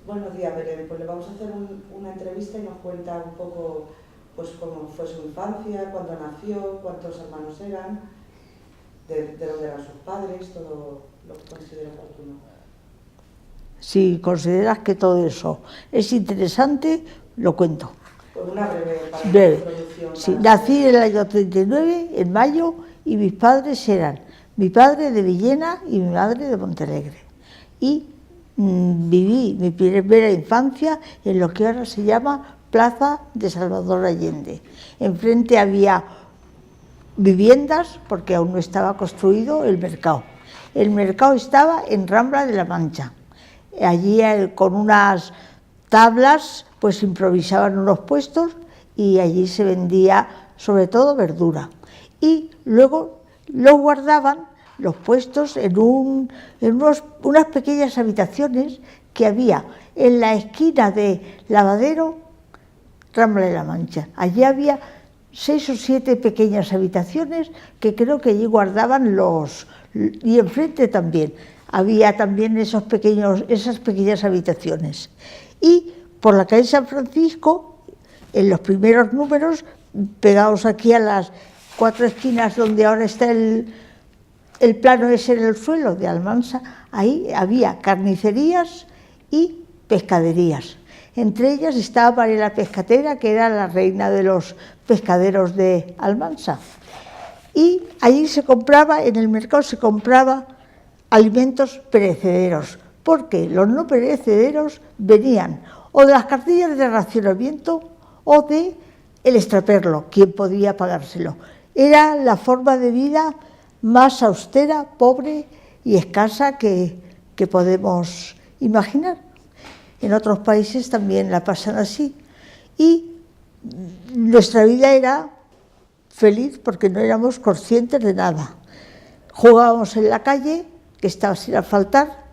Buenos días, Belén. Pues le vamos a hacer una entrevista y nos cuenta un poco pues cómo fue su infancia, cuándo nació, cuántos hermanos eran, de dónde eran sus padres, todo lo que considera oportuno. Si consideras que todo eso es interesante, lo cuento. Pues una breve introducción. Sí, nací en el año 39, en mayo, y mis padres eran mi padre de Villena y mi madre de Montalegre. Y viví mi primera infancia en lo que ahora se llama Plaza de Salvador Allende. Enfrente había viviendas porque aún no estaba construido el mercado. El mercado estaba en Rambla de la Mancha. Allí con unas tablas pues improvisaban unos puestos y allí se vendía sobre todo verdura. Y luego los guardaban los puestos en unas pequeñas habitaciones que había en la esquina de Lavadero, Rambla de la Mancha. Allí había 6 o 7 pequeñas habitaciones que creo que allí guardaban y enfrente también había también esas pequeñas habitaciones. Y por la calle San Francisco, en los primeros números, pegados aquí a las 4 esquinas donde ahora está el plano ese en el suelo de Almansa, ahí había carnicerías y pescaderías. Entre ellas estaba María la Pescatera, que era la reina de los pescaderos de Almansa. Y allí se compraba, en el mercado se compraba alimentos perecederos, porque los no perecederos venían o de las cartillas de racionamiento o de el extraperlo, quien podía pagárselo. Era la forma de vida más austera, pobre y escasa que podemos imaginar. En otros países también la pasan así. Y nuestra vida era feliz porque no éramos conscientes de nada. Jugábamos en la calle, que estaba sin asfaltar.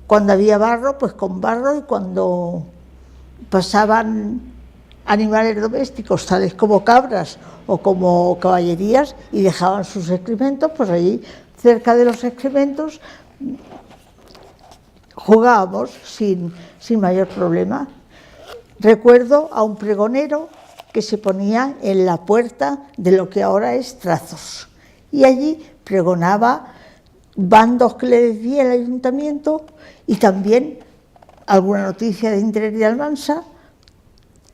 Cuando había barro, pues con barro, y cuando pasaban animales domésticos, tales como cabras o como caballerías, y dejaban sus excrementos, pues allí, cerca de los excrementos, jugábamos sin mayor problema. Recuerdo a un pregonero que se ponía en la puerta de lo que ahora es Trazos, y allí pregonaba bandos que le decía el ayuntamiento y también alguna noticia de interés de Almansa,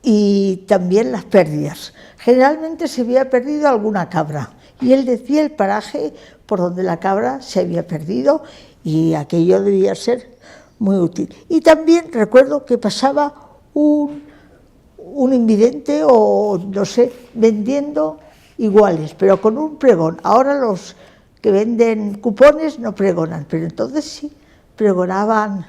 y también las pérdidas. Generalmente se había perdido alguna cabra y él decía el paraje por donde la cabra se había perdido, y aquello debía ser muy útil. Y también recuerdo que pasaba un invidente o no sé, vendiendo iguales, pero con un pregón. Ahora los que venden cupones no pregonan, pero entonces sí pregonaban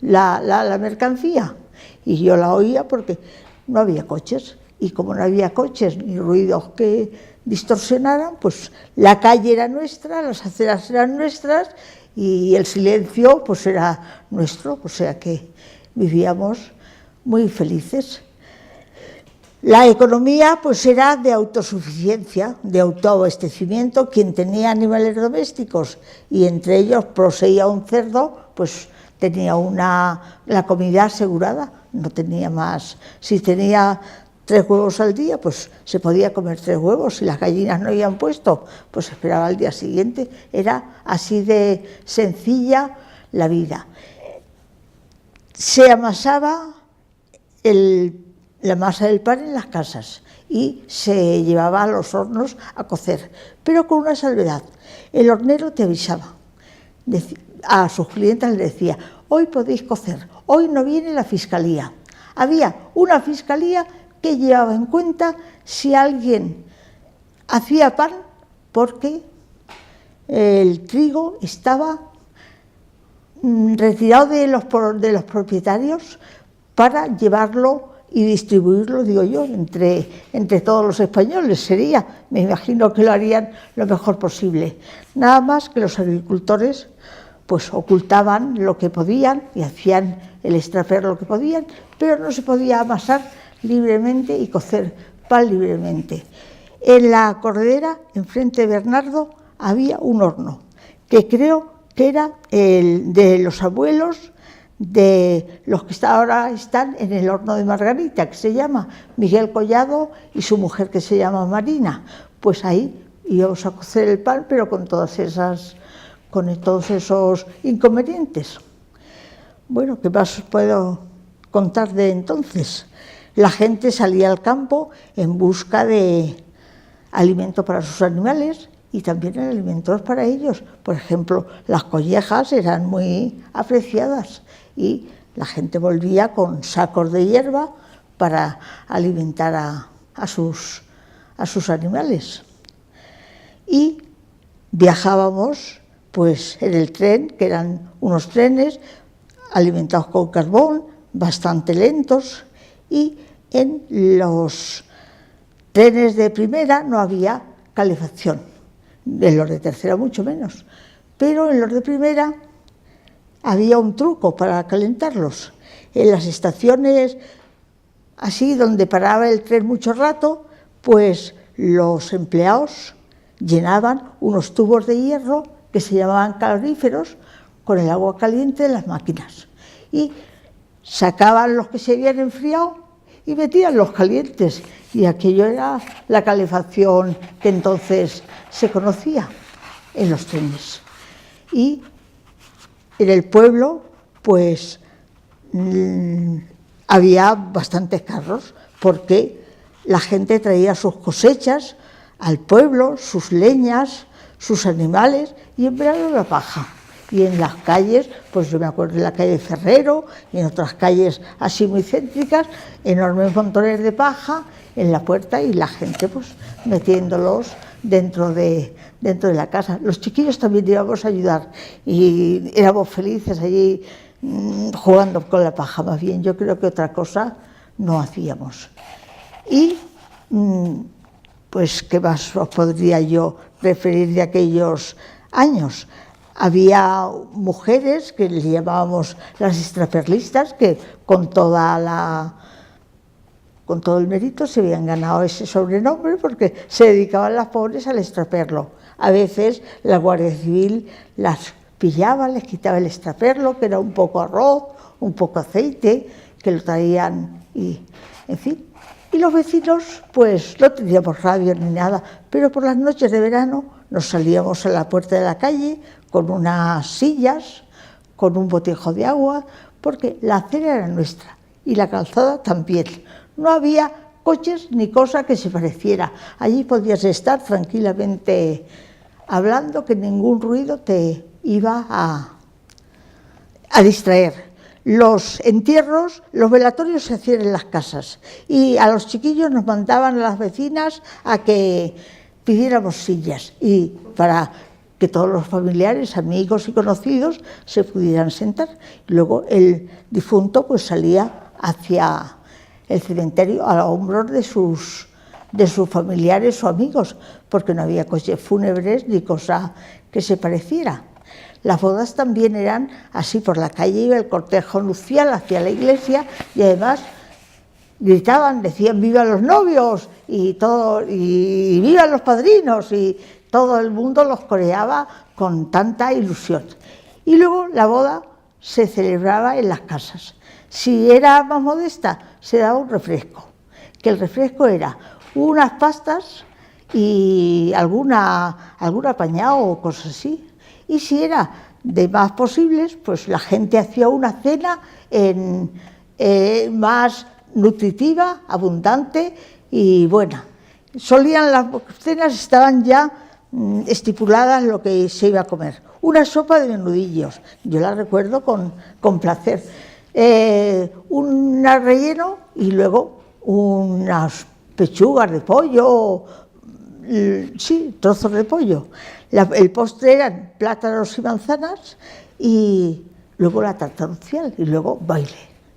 la mercancía, y yo la oía porque no había coches, y como no había coches ni ruidos que distorsionaran, pues la calle era nuestra, las aceras eran nuestras y el silencio pues era nuestro, o sea que vivíamos muy felices. La economía pues era de autosuficiencia, de autoabastecimiento. Quien tenía animales domésticos y entre ellos poseía un cerdo, pues tenía la comida asegurada, no tenía más. Si tenía 3 huevos al día, pues se podía comer 3 huevos. Si las gallinas no habían puesto, pues esperaba al día siguiente. Era así de sencilla la vida. Se amasaba la masa del pan en las casas y se llevaba a los hornos a cocer, pero con una salvedad: el hornero te avisaba, a sus clientes le decía: hoy podéis cocer, hoy no viene la fiscalía. Había una fiscalía que llevaba en cuenta si alguien hacía pan, porque el trigo estaba retirado de los propietarios para llevarlo y distribuirlo, digo yo, entre todos los españoles. Me imagino que lo harían lo mejor posible. Nada más que los agricultores pues ocultaban lo que podían y hacían el extraper lo que podían, pero no se podía amasar libremente y cocer pan libremente. En la corredera, enfrente de Bernardo, había un horno, que creo que era el de los abuelos de los que ahora están en el horno de Margarita, que se llama Miguel Collado y su mujer, que se llama Marina. Pues ahí íbamos a cocer el pan, pero con todos esos inconvenientes. Bueno, ¿qué más os puedo contar de entonces? La gente salía al campo en busca de alimento para sus animales y también alimentos para ellos. Por ejemplo, las collejas eran muy apreciadas y la gente volvía con sacos de hierba para alimentar a sus animales. Y viajábamos pues en el tren, que eran unos trenes alimentados con carbón, bastante lentos, y en los trenes de primera no había calefacción, en los de tercera mucho menos, pero en los de primera había un truco para calentarlos. En las estaciones así donde paraba el tren mucho rato, pues los empleados llenaban unos tubos de hierro que se llamaban caloríferos con el agua caliente de las máquinas y sacaban los que se habían enfriado y metían los calientes, y aquello era la calefacción que entonces se conocía en los trenes. Y en el pueblo pues había bastantes carros porque la gente traía sus cosechas al pueblo, sus leñas, sus animales, y en verano la paja. Y en las calles, pues yo me acuerdo de la calle Ferrero y en otras calles así muy céntricas, enormes montones de paja en la puerta y la gente pues metiéndolos dentro de la casa. Los chiquillos también íbamos a ayudar y éramos felices allí jugando con la paja. Más bien yo creo que otra cosa no hacíamos. Y pues qué más os podría yo referir de aquellos años. Había mujeres que les llamábamos las extraperlistas, que con todo el mérito se habían ganado ese sobrenombre porque se dedicaban las pobres al extraperlo. A veces la Guardia Civil las pillaba, les quitaba el extraperlo, que era un poco arroz, un poco aceite, que lo traían y, en fin. Y los vecinos, pues no teníamos radio ni nada, pero por las noches de verano nos salíamos a la puerta de la calle con unas sillas, con un botejo de agua, porque la acera era nuestra y la calzada también. No había coches ni cosa que se pareciera. Allí podías estar tranquilamente hablando, que ningún ruido te iba a distraer. Los entierros, los velatorios se hacían en las casas y a los chiquillos nos mandaban a las vecinas a que pidiéramos sillas y para que todos los familiares, amigos y conocidos se pudieran sentar. Luego el difunto pues salía hacia el cementerio a hombros de sus familiares o amigos, porque no había coches fúnebres ni cosa que se pareciera. Las bodas también eran así, por la calle iba el cortejo nupcial hacia la iglesia y además gritaban, decían vivan los novios y vivan los padrinos, y todo el mundo los coreaba con tanta ilusión. Y luego la boda se celebraba en las casas. Si era más modesta, se daba un refresco, que el refresco era unas pastas y alguna apañado o cosas así. Y si era de más posibles, pues la gente hacía una cena más nutritiva, abundante y buena. Las cenas estaban ya estipuladas lo que se iba a comer. Una sopa de menudillos, yo la recuerdo con placer. Un relleno y luego unas pechugas de pollo, sí, trozos de pollo. El postre eran plátanos y manzanas y luego la tarta nupcial y luego baile.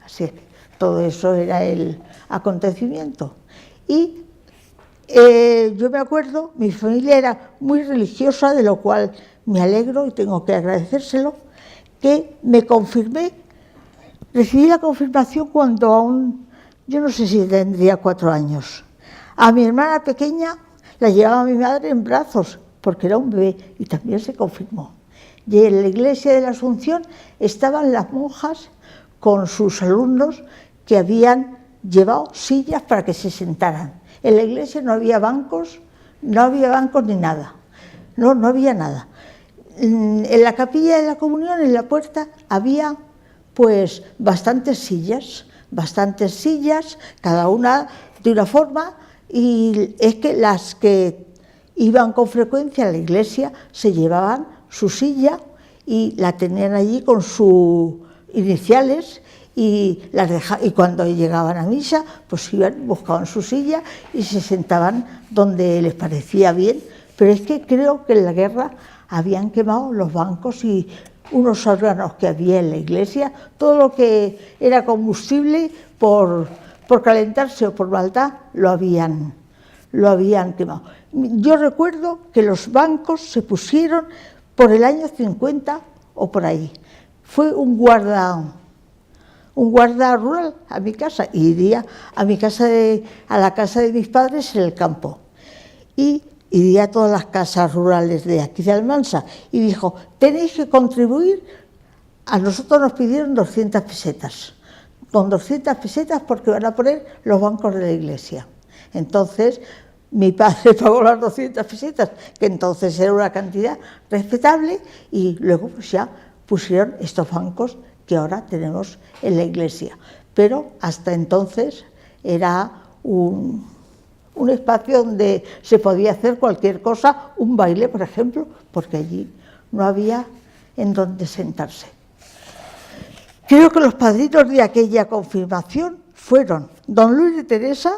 Así que todo eso era el acontecimiento. Y yo me acuerdo, mi familia era muy religiosa, de lo cual me alegro y tengo que agradecérselo, que me confirmé. Recibí la confirmación cuando aún, yo no sé si tendría 4 años. A mi hermana pequeña la llevaba mi madre en brazos, porque era un bebé, y también se confirmó. Y en la iglesia de la Asunción estaban las monjas con sus alumnos que habían llevado sillas para que se sentaran. En la iglesia no había bancos ni nada, no había nada. En la capilla de la comunión, en la puerta, había pues bastantes sillas, cada una de una forma, y es que las que iban con frecuencia a la iglesia se llevaban su silla y la tenían allí con sus iniciales, y cuando llegaban a misa pues iban, buscaban su silla y se sentaban donde les parecía bien. Pero es que creo que en la guerra habían quemado los bancos y unos órganos que había en la iglesia, todo lo que era combustible por calentarse o por maldad lo habían quemado. Yo recuerdo que los bancos se pusieron por el año 50 o por ahí. Fue un guarda rural a mi casa, y iría a la casa de mis padres en el campo, y iría a todas las casas rurales de aquí de Almansa, y dijo: tenéis que contribuir. A nosotros nos pidieron 200 pesetas, con 200 pesetas porque van a poner los bancos de la iglesia. Entonces mi padre pagó las 200 pesetas, que entonces era una cantidad respetable, y luego pues ya pusieron estos bancos que ahora tenemos en la iglesia. Pero hasta entonces era un espacio donde se podía hacer cualquier cosa, un baile, por ejemplo, porque allí no había en donde sentarse. Creo que los padrinos de aquella confirmación fueron don Luis de Teresa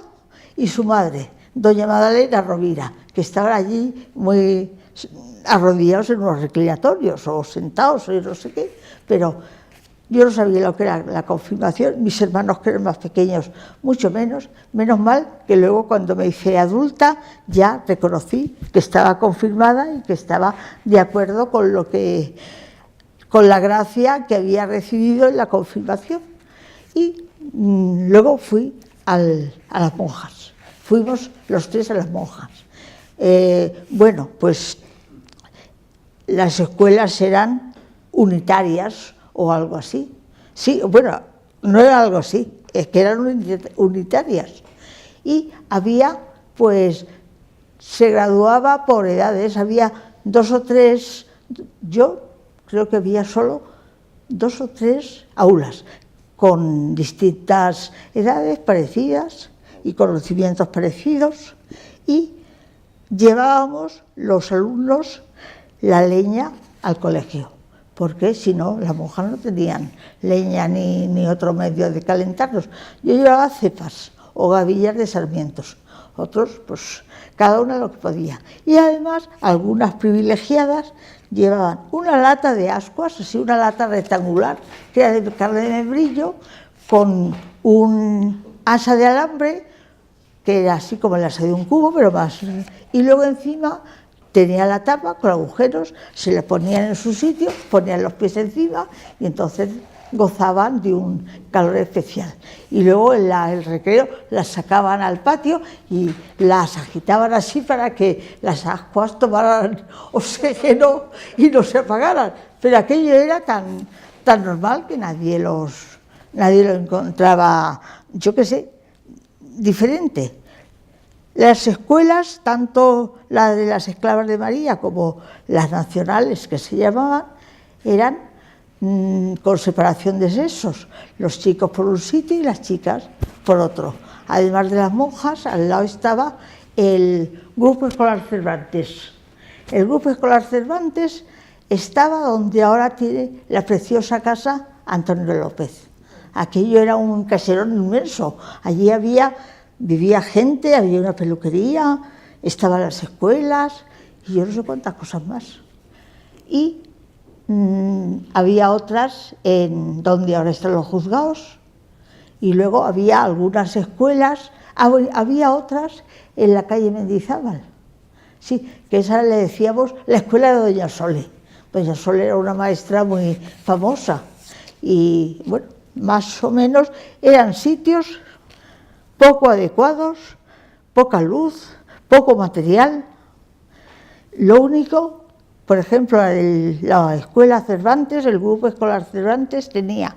y su madre, doña Madalena Rovira, que estaban allí muy arrodillados en unos reclinatorios o sentados o no sé qué, pero yo no sabía lo que era la confirmación, mis hermanos, que eran más pequeños, mucho menos mal que luego, cuando me hice adulta, ya reconocí que estaba confirmada y que estaba de acuerdo con la gracia que había recibido en la confirmación. Y luego fui a las monjas, fuimos los tres a las monjas. Bueno, pues las escuelas eran unitarias o algo así. Sí, bueno, no era algo así, es que eran unitarias. Y había, pues, se graduaba por edades, había 2 o 3, yo creo que había solo 2 o 3 aulas, con distintas edades parecidas y conocimientos parecidos, y llevábamos los alumnos la leña al colegio, porque si no, las monjas no tenían leña ni otro medio de calentarnos. Yo llevaba cepas o gavillas de sarmientos, otros, pues, cada una lo que podía. Y además, algunas privilegiadas llevaban una lata de ascuas, así una lata rectangular, que era de carne de membrillo, con un asa de alambre, que era así como el asa de un cubo, pero más. Y luego encima tenía la tapa con agujeros, se le ponían en su sitio, ponían los pies encima y entonces gozaban de un calor especial. Y luego en el recreo las sacaban al patio y las agitaban así para que las ascuas tomaran oxígeno y no se apagaran. Pero aquello era tan normal que nadie lo encontraba, yo qué sé, diferente. Las escuelas, tanto la de las esclavas de María como las nacionales, que se llamaban, eran con separación de sexos, los chicos por un sitio y las chicas por otro. Además de las monjas, al lado estaba el Grupo Escolar Cervantes. El Grupo Escolar Cervantes estaba donde ahora tiene la preciosa casa Antonio López. Aquello era un caserón inmenso, allí vivía gente, había una peluquería, estaban las escuelas y yo no sé cuántas cosas más. Y había otras en donde ahora están los juzgados, y luego había algunas escuelas, había otras en la calle Mendizábal, sí, que esa le decíamos la escuela de Doña Sole. Doña Sole era una maestra muy famosa y bueno, más o menos eran sitios poco adecuados, poca luz, poco material. Lo único, por ejemplo, la escuela Cervantes, el Grupo Escolar Cervantes, tenía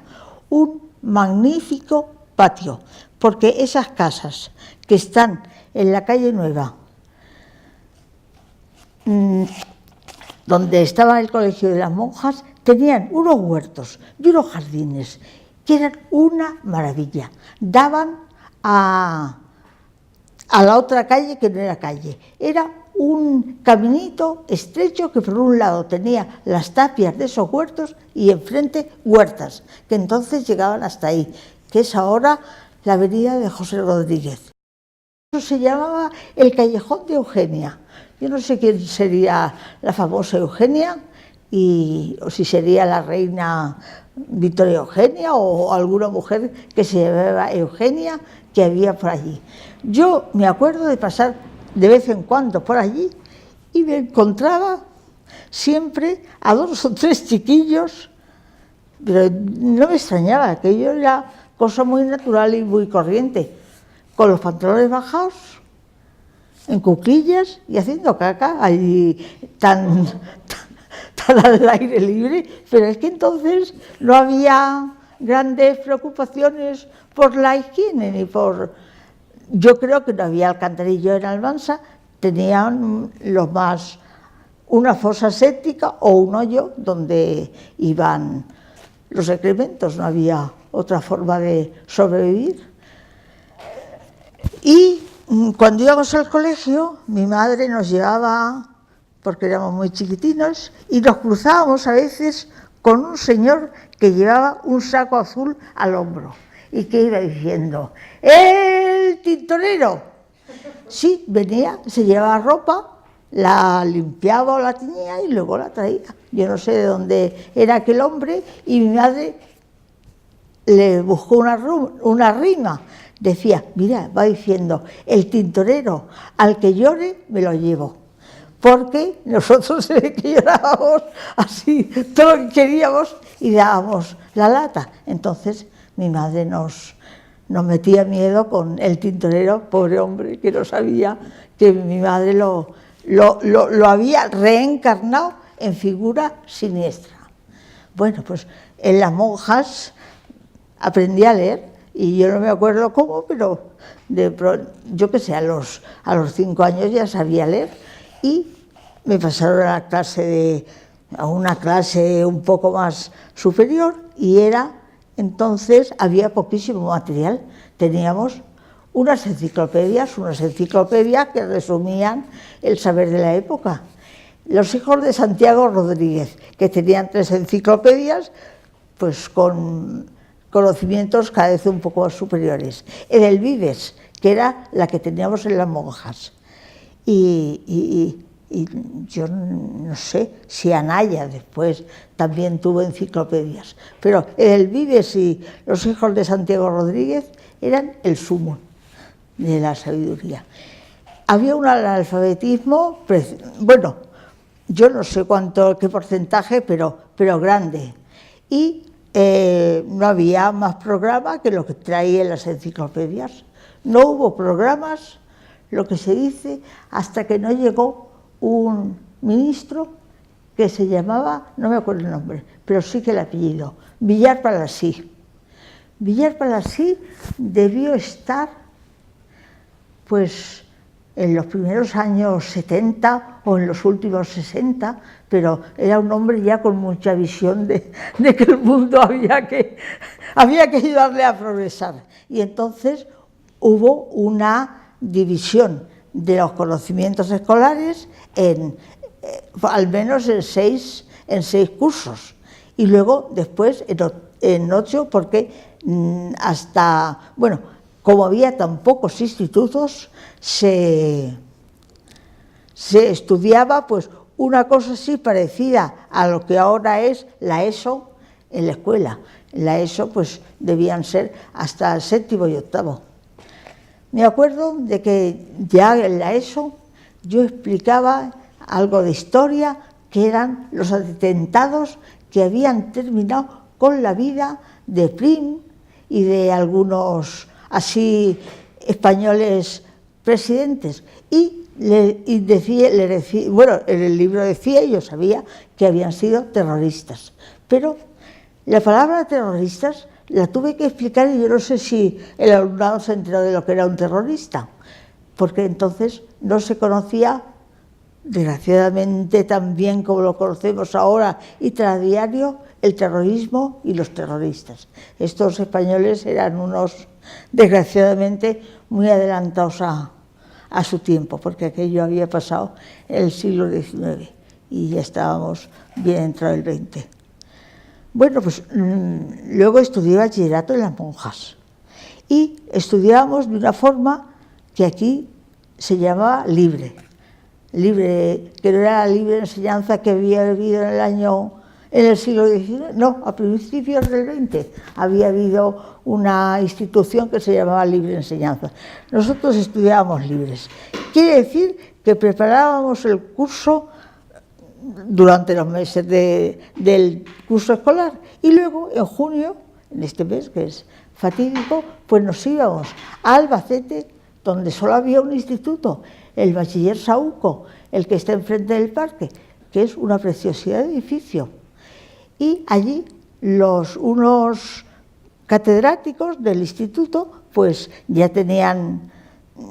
un magnífico patio, porque esas casas que están en la calle Nueva, donde estaba el colegio de las monjas, tenían unos huertos y unos jardines que eran una maravilla. Daban a la otra calle, que no era calle, era un caminito estrecho que por un lado tenía las tapias de esos huertos y enfrente huertas, que entonces llegaban hasta ahí, que es ahora la avenida de José Rodríguez. Eso se llamaba el Callejón de Eugenia. Yo no sé quién sería la famosa Eugenia, o si sería la reina Victoria Eugenia o alguna mujer que se llamaba Eugenia que había por allí. Yo me acuerdo de pasar de vez en cuando por allí y me encontraba siempre a 2 o 3 chiquillos, pero no me extrañaba, aquello era cosa muy natural y muy corriente, con los pantalones bajados, en cuclillas y haciendo caca allí tan al aire libre, pero es que entonces no había grandes preocupaciones por la higiene ni por... Yo creo que no había alcantarillo en Almansa, tenían los más una fosa séptica o un hoyo donde iban los excrementos, no había otra forma de sobrevivir. Y cuando íbamos al colegio, mi madre nos llevaba, porque éramos muy chiquitinos, y nos cruzábamos a veces con un señor que llevaba un saco azul al hombro y que iba diciendo: ¡el tintorero! Sí, venía, se llevaba ropa, la limpiaba o la teñía y luego la traía. Yo no sé de dónde era aquel hombre y mi madre le buscó una rima. Decía: mira, va diciendo, el tintorero, al que llore me lo llevo. Porque nosotros se ve que llorábamos así, todo lo que queríamos y dábamos la lata. Entonces mi madre nos metía miedo con el tintorero, pobre hombre, que no sabía que mi madre lo había reencarnado en figura siniestra. Bueno, pues en las monjas aprendí a leer, y yo no me acuerdo cómo, pero yo qué sé, a los 5 años ya sabía leer, y me pasaron a una clase un poco más superior, y entonces había poquísimo material. Teníamos unas enciclopedias que resumían el saber de la época. Los hijos de Santiago Rodríguez, que tenían 3 enciclopedias, pues con conocimientos cada vez un poco más superiores. El Vives, que era la que teníamos en las monjas. Y yo no sé si Anaya después también tuvo enciclopedias, pero el Vives y los hijos de Santiago Rodríguez eran el sumo de la sabiduría. Había un analfabetismo, bueno, yo no sé qué porcentaje, pero grande. Y no había más programas que lo que traían las enciclopedias. No hubo programas, lo que se dice, hasta que no llegó un ministro que se llamaba, no me acuerdo el nombre, pero sí que el apellido, Villar Palasí. Villar Palasí debió estar, pues, en los primeros años 70 o en los últimos 60, pero era un hombre ya con mucha visión de que el mundo había que ayudarle a progresar. Y entonces hubo una división de los conocimientos escolares al menos en seis cursos, y luego después en 8, porque como había tan pocos institutos, se estudiaba pues una cosa así parecida a lo que ahora es la ESO en la escuela. La ESO pues debían ser hasta el 7º y 8º. Me acuerdo de que ya en la ESO yo explicaba algo de historia, que eran los atentados que habían terminado con la vida de Prim y de algunos así españoles presidentes. Y bueno, en el libro decía, y yo sabía que habían sido terroristas, pero la palabra terroristas la tuve que explicar y yo no sé si el alumnado se enteró de lo que era un terrorista, porque entonces no se conocía, desgraciadamente tan bien como lo conocemos ahora y tras diario, el terrorismo y los terroristas. Estos españoles eran unos, desgraciadamente, muy adelantados a su tiempo, porque aquello había pasado en el siglo XIX y ya estábamos bien entrado el XX. Bueno, pues luego estudié bachillerato en las monjas y estudiábamos de una forma que aquí se llamaba libre, que no era la libre enseñanza que había habido en el siglo XIX, no, a principios del XX había habido una institución que se llamaba libre enseñanza. Nosotros estudiábamos libres. Quiere decir que preparábamos el curso durante los meses del curso escolar y luego en junio, en este mes que es fatídico, pues nos íbamos a Albacete, donde solo había un instituto, el Bachiller Saúco, el que está enfrente del parque, que es una preciosidad de edificio. Y allí unos catedráticos del instituto pues ya tenían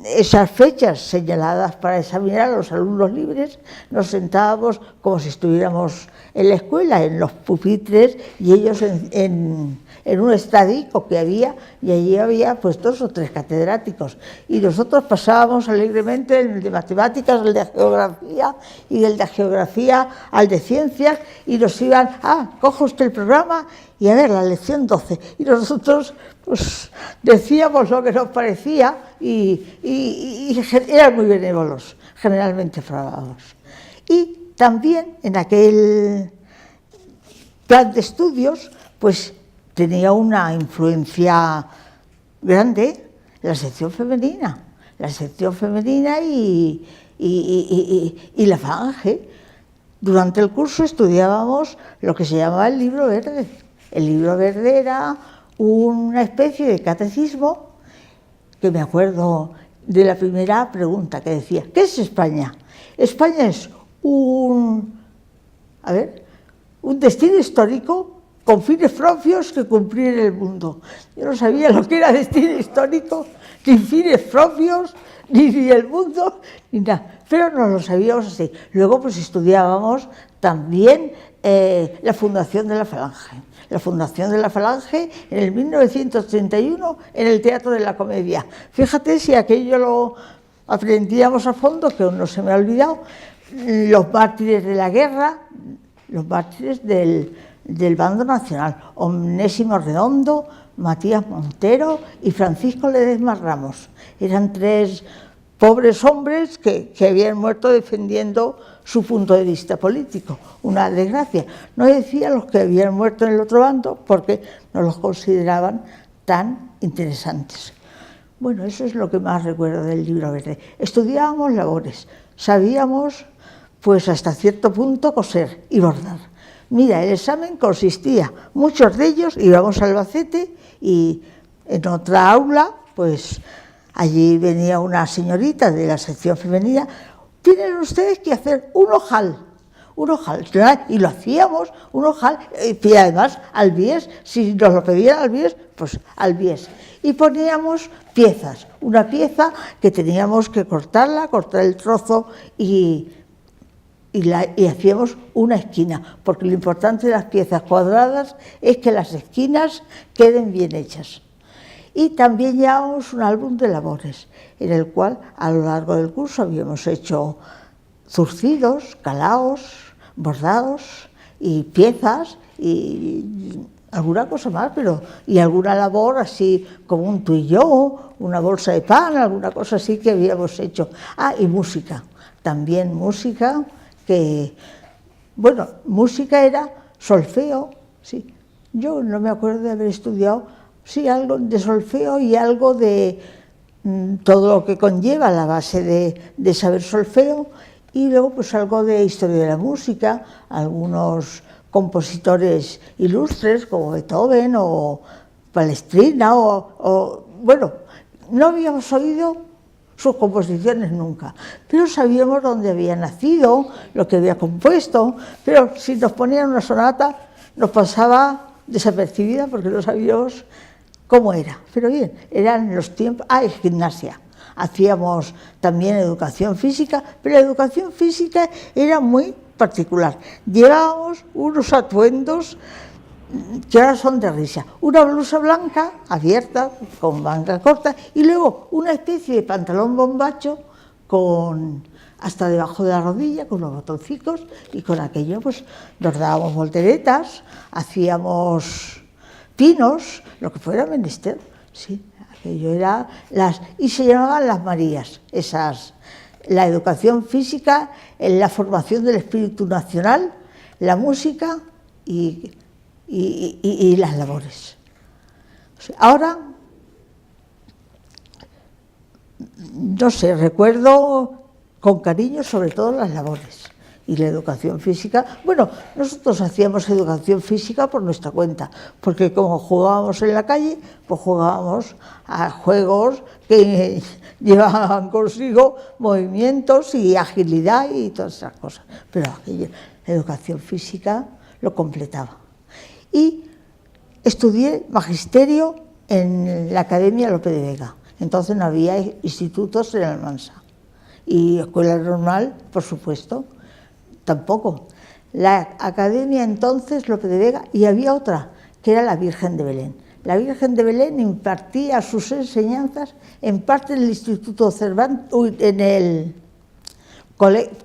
esas fechas señaladas para examinar a los alumnos libres. Nos sentábamos como si estuviéramos en la escuela, en los pupitres, y ellos en un estadico que había, y allí había pues 2 o 3 catedráticos. Y nosotros pasábamos alegremente el de matemáticas, el de geografía, y del de geografía al de ciencias, y nos iban, coja usted el programa, y a ver, la lección 12. Y nosotros pues decíamos lo que nos parecía y eran muy benévolos, generalmente fraguados. Y también en aquel plan de estudios, pues tenía una influencia grande la sección femenina y la falange. Durante el curso estudiábamos lo que se llamaba el libro verde. El libro verde era una especie de catecismo, que me acuerdo de la primera pregunta que decía, ¿qué es España? España es un destino histórico con fines propios que cumplir en el mundo. Yo no sabía lo que era destino histórico, ni fines propios, ni el mundo, ni nada, pero no lo sabíamos así. Luego pues estudiábamos también la fundación de la Falange. La fundación de la Falange en el 1931 en el Teatro de la Comedia. Fíjate si aquello lo aprendíamos a fondo, que aún no se me ha olvidado, los mártires de la guerra, los mártires del bando nacional, Onésimo Redondo, Matías Montero y Francisco Ledesma Ramos. Eran 3 pobres hombres que habían muerto defendiendo su punto de vista político. Una desgracia. No decía los que habían muerto en el otro bando porque no los consideraban tan interesantes. Bueno, eso es lo que más recuerdo del libro verde. Estudiábamos labores, sabíamos pues hasta cierto punto coser y bordar. Mira, el examen consistía, muchos de ellos íbamos a Albacete y en otra aula, pues allí venía una señorita de la sección femenina. Tienen ustedes que hacer un ojal, y lo hacíamos, un ojal, y además al bies, si nos lo pedían al bies, pues al bies. Y poníamos piezas, una pieza que teníamos que cortar el trozo y hacíamos una esquina, porque lo importante de las piezas cuadradas es que las esquinas queden bien hechas. Y también llevábamos un álbum de labores, en el cual a lo largo del curso habíamos hecho zurcidos, calaos, bordados y piezas y alguna cosa más, y alguna labor así como un tú y yo, una bolsa de pan, alguna cosa así que habíamos hecho. Y música, también música, música era solfeo, sí. Yo no me acuerdo de haber estudiado, sí, algo de solfeo y algo de todo lo que conlleva la base de saber solfeo, y luego pues algo de historia de la música, algunos compositores ilustres como Beethoven o Palestrina bueno, no habíamos oído sus composiciones nunca, pero sabíamos dónde había nacido, lo que había compuesto, pero si nos ponían una sonata nos pasaba desapercibida porque no sabíamos cómo era. Pero bien, eran los tiempos... es gimnasia. Hacíamos también educación física, pero la educación física era muy particular. Llevábamos unos atuendos que ahora son de risa. Una blusa blanca, abierta, con manga corta, y luego una especie de pantalón bombacho hasta debajo de la rodilla, con los botoncitos, y con aquello pues nos dábamos volteretas, hacíamos pinos, lo que fuera menester, sí, aquello era y se llamaban las Marías, la educación física, la formación del espíritu nacional, la música y las labores. Ahora, no sé, recuerdo con cariño sobre todo las labores y la educación física. Bueno, nosotros hacíamos educación física por nuestra cuenta, porque como jugábamos en la calle, pues jugábamos a juegos que llevaban consigo movimientos y agilidad y todas esas cosas, pero la educación física lo completaba. Y estudié magisterio en la Academia Lope de Vega. Entonces no había institutos en Almansa. Y escuela normal, por supuesto, tampoco. La Academia entonces Lope de Vega, y había otra, que era la Virgen de Belén. La Virgen de Belén impartía sus enseñanzas en parte en el Instituto Cervantes, en el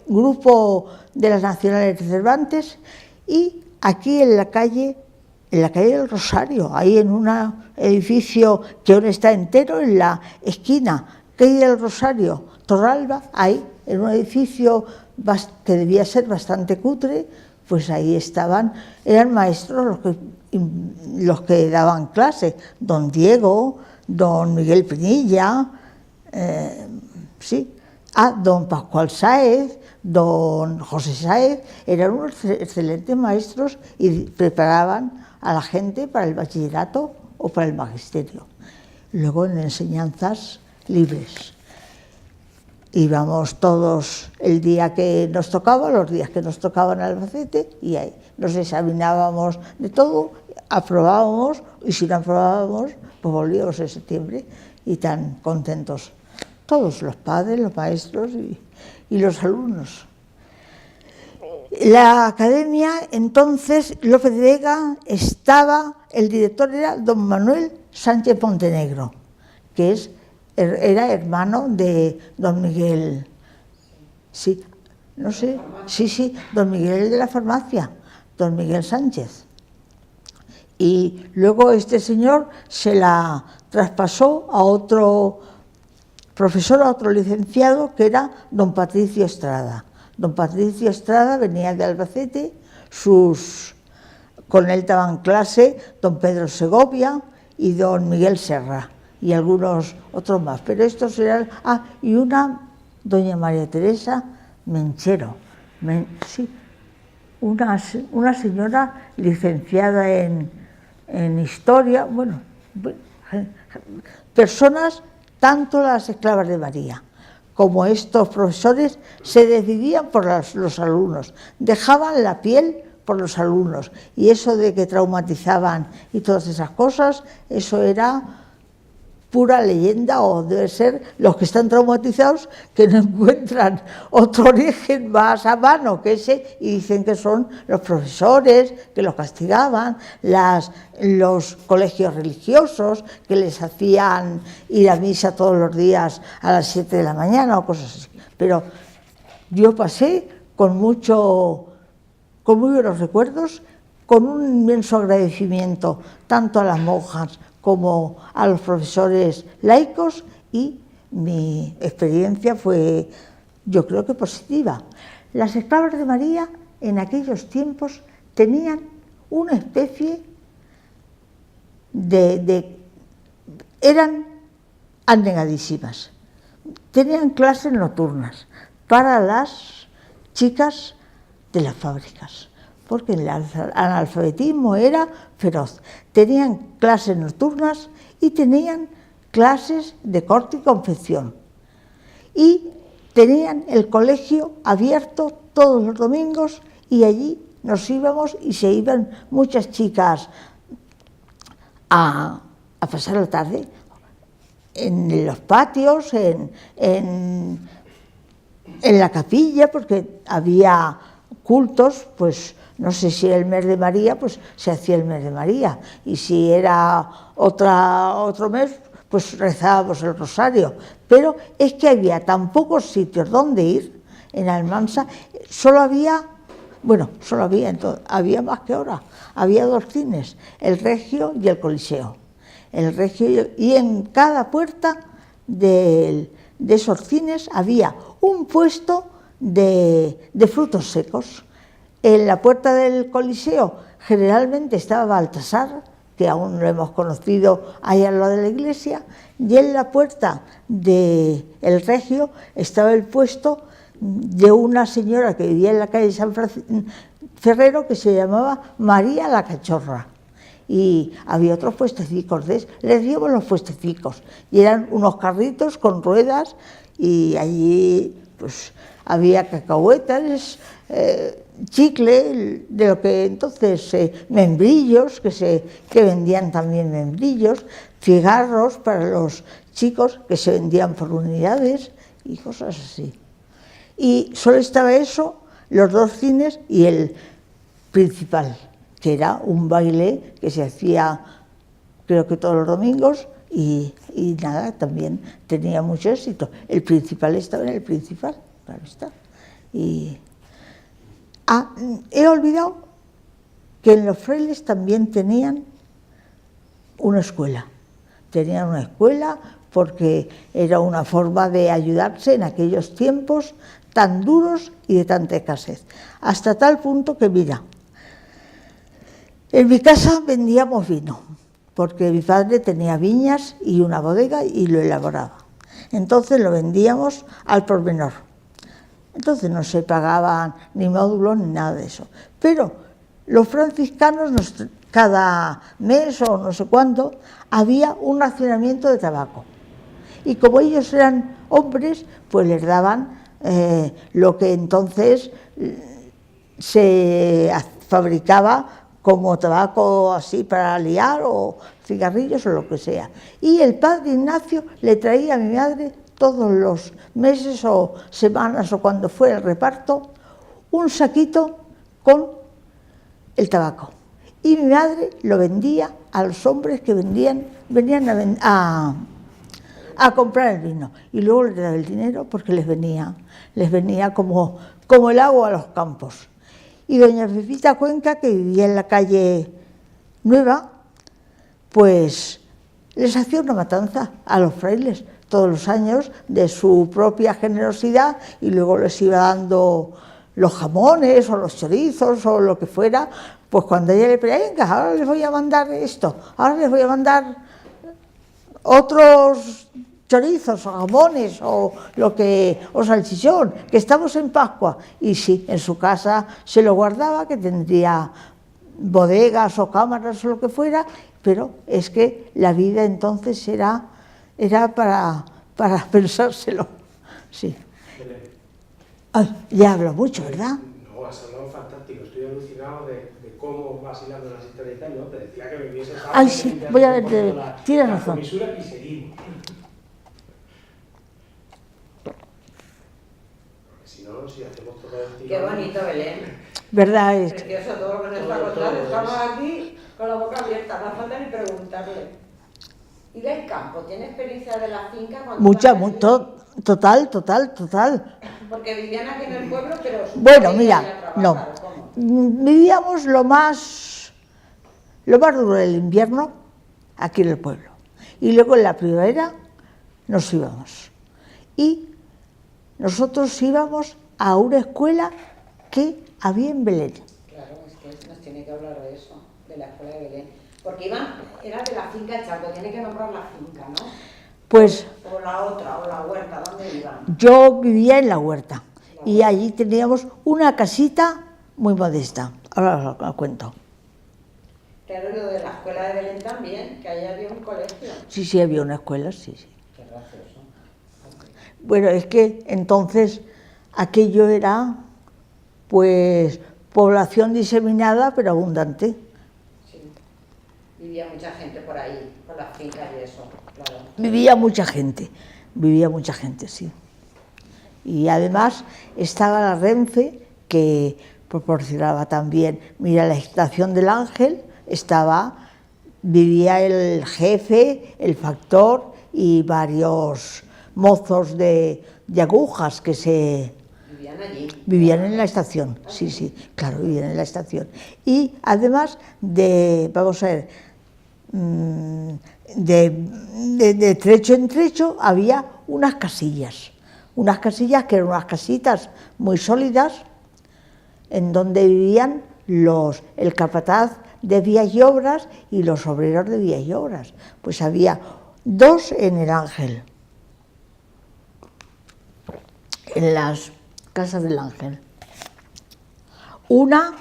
grupo de las Nacionales de Cervantes, y aquí en la calle del Rosario, ahí en un edificio que aún está entero, en la esquina, calle del Rosario, Torralba, ahí, en un edificio que debía ser bastante cutre, pues ahí eran maestros los que daban clase, don Diego, don Miguel Pinilla, don Pascual Sáez, don José Sáez, eran unos excelentes maestros y preparaban a la gente para el bachillerato o para el magisterio. Luego en enseñanzas libres. Íbamos todos el día que nos tocaba, los días que nos tocaban en Albacete, y ahí nos examinábamos de todo, aprobábamos, y si no aprobábamos, pues volvíamos en septiembre, y tan contentos todos, los padres, los maestros y los alumnos. La academia, entonces, Lope de Vega el director era don Manuel Sánchez Montenegro, que era hermano de don Miguel, don Miguel de la farmacia, don Miguel Sánchez. Y luego este señor se la traspasó a otro profesor, a otro licenciado, que era don Patricio Estrada. Don Patricio Estrada venía de Albacete, con él daban clase don Pedro Segovia y don Miguel Serra, y algunos otros más, pero estos eran... y una doña María Teresa Menchero, una señora licenciada en historia, personas, tanto las esclavas de María como estos profesores se decidían por los alumnos, dejaban la piel por los alumnos, y eso de que traumatizaban y todas esas cosas, eso era pura leyenda, o debe ser los que están traumatizados que no encuentran otro origen más a mano que ese, y dicen que son los profesores que los castigaban, los colegios religiosos que les hacían ir a misa todos los días a las 7 de la mañana o cosas así. Pero yo pasé con muy buenos recuerdos, con un inmenso agradecimiento tanto a las monjas como a los profesores laicos, y mi experiencia fue, yo creo que positiva. Las esclavas de María en aquellos tiempos tenían una especie eran anegadísimas. Tenían clases nocturnas para las chicas de las fábricas, porque el analfabetismo era feroz. Tenían clases nocturnas y tenían clases de corte y confección. Y tenían el colegio abierto todos los domingos, y allí nos íbamos, y se iban muchas chicas a pasar la tarde en los patios, en la capilla, porque había cultos, pues no sé si era el mes de María, pues se hacía el mes de María, y si era otro mes, pues rezábamos el rosario. Pero es que había tan pocos sitios donde ir en Almansa, había más que ahora, había 2 cines, el Regio y el Coliseo. El Regio, y en cada puerta de esos cines había un puesto de frutos secos. En la puerta del Coliseo generalmente estaba Baltasar, que aún lo hemos conocido ahí al lado de la iglesia, y en la puerta del Regio estaba el puesto de una señora que vivía en la calle San Ferrero, que se llamaba María la Cachorra. Y había otros puestecicos, les digo los puestecicos, y eran unos carritos con ruedas, y allí pues había cacahuetas, chicle, de lo que entonces, membrillos, que vendían también membrillos, cigarros para los chicos que se vendían por unidades y cosas así. Y solo estaba eso, los 2 cines y el principal, que era un baile que se hacía creo que todos los domingos y nada, también tenía mucho éxito. El principal estaba en el principal, claro está. Y he olvidado que en los frailes también tenían una escuela. Tenían una escuela porque era una forma de ayudarse en aquellos tiempos tan duros y de tanta escasez. Hasta tal punto que, mira, en mi casa vendíamos vino, porque mi padre tenía viñas y una bodega y lo elaboraba. Entonces lo vendíamos al por menor. Entonces no se pagaban ni módulos ni nada de eso. Pero los franciscanos, cada mes o no sé cuándo, había un racionamiento de tabaco. Y como ellos eran hombres, pues les daban lo que entonces se fabricaba como tabaco así para liar o cigarrillos o lo que sea. Y el padre Ignacio le traía a mi madre todos los meses o semanas o cuando fuera el reparto un saquito con el tabaco. Y mi madre lo vendía a los hombres que venían a comprar el vino. Y luego les daba el dinero porque les venía como el agua a los campos. Y doña Pepita Cuenca, que vivía en la calle Nueva, pues les hacía una matanza a los frailes todos los años de su propia generosidad, y luego les iba dando los jamones o los chorizos o lo que fuera, pues cuando ella le pedía, venga, ahora les voy a mandar esto, ahora les voy a mandar otros chorizos o jamones o salchichón, que estamos en Pascua. Y sí, en su casa se lo guardaba, que tendría bodegas o cámaras o lo que fuera, pero es que la vida entonces era para pensárselo. Sí. Ay, ya hablo mucho, ¿verdad? No, has hablado fantástico, estoy alucinado de cómo vas hilando las historias y tal, ¿no? Te decía que me vieses algo. Ay, sí, voy a ver, tienes razón. Y seguimos. Si no, si hacemos todo el tiro. Qué bonito, Belén. ¿Verdad? Es Precioso todo lo que nos está contando. Estamos aquí con la boca abierta, no hace falta ni preguntarle. ¿Y del campo? ¿Tiene experiencia de la finca? Mucha, total. Porque vivían aquí en el pueblo, pero... Bueno, mira, no. Vivíamos lo más duro del invierno aquí en el pueblo. Y luego en la primavera nos íbamos. Y nosotros íbamos a una escuela que había en Belén. Claro, es que nos tiene que hablar de eso, de la escuela de Belén. Porque era de la finca de Chaco, tiene que nombrar la finca, ¿no? Pues... O la otra, o la huerta, ¿dónde iban? Yo vivía en la huerta y allí teníamos una casita muy modesta. Ahora lo cuento. Claro, lo de la escuela de Belén también, que ahí había un colegio. Sí, había una escuela, sí. Qué gracioso. Bueno, es que entonces aquello era, pues, población diseminada pero abundante. Sí. Vivía mucha gente por ahí, por las fincas y eso, claro. Vivía mucha gente, sí. Y además estaba la Renfe, que proporcionaba también, mira, la estación del Ángel, vivía el jefe, el factor y varios mozos de agujas que se... Vivían allí. Vivían en la estación, sí, claro, vivían en la estación. Y además vamos a ver, de trecho en trecho había unas casillas que eran unas casitas muy sólidas, en donde vivían el capataz de vías y obras y los obreros de vías y obras. Pues había 2 en el Ángel, en las casas del Ángel. Una,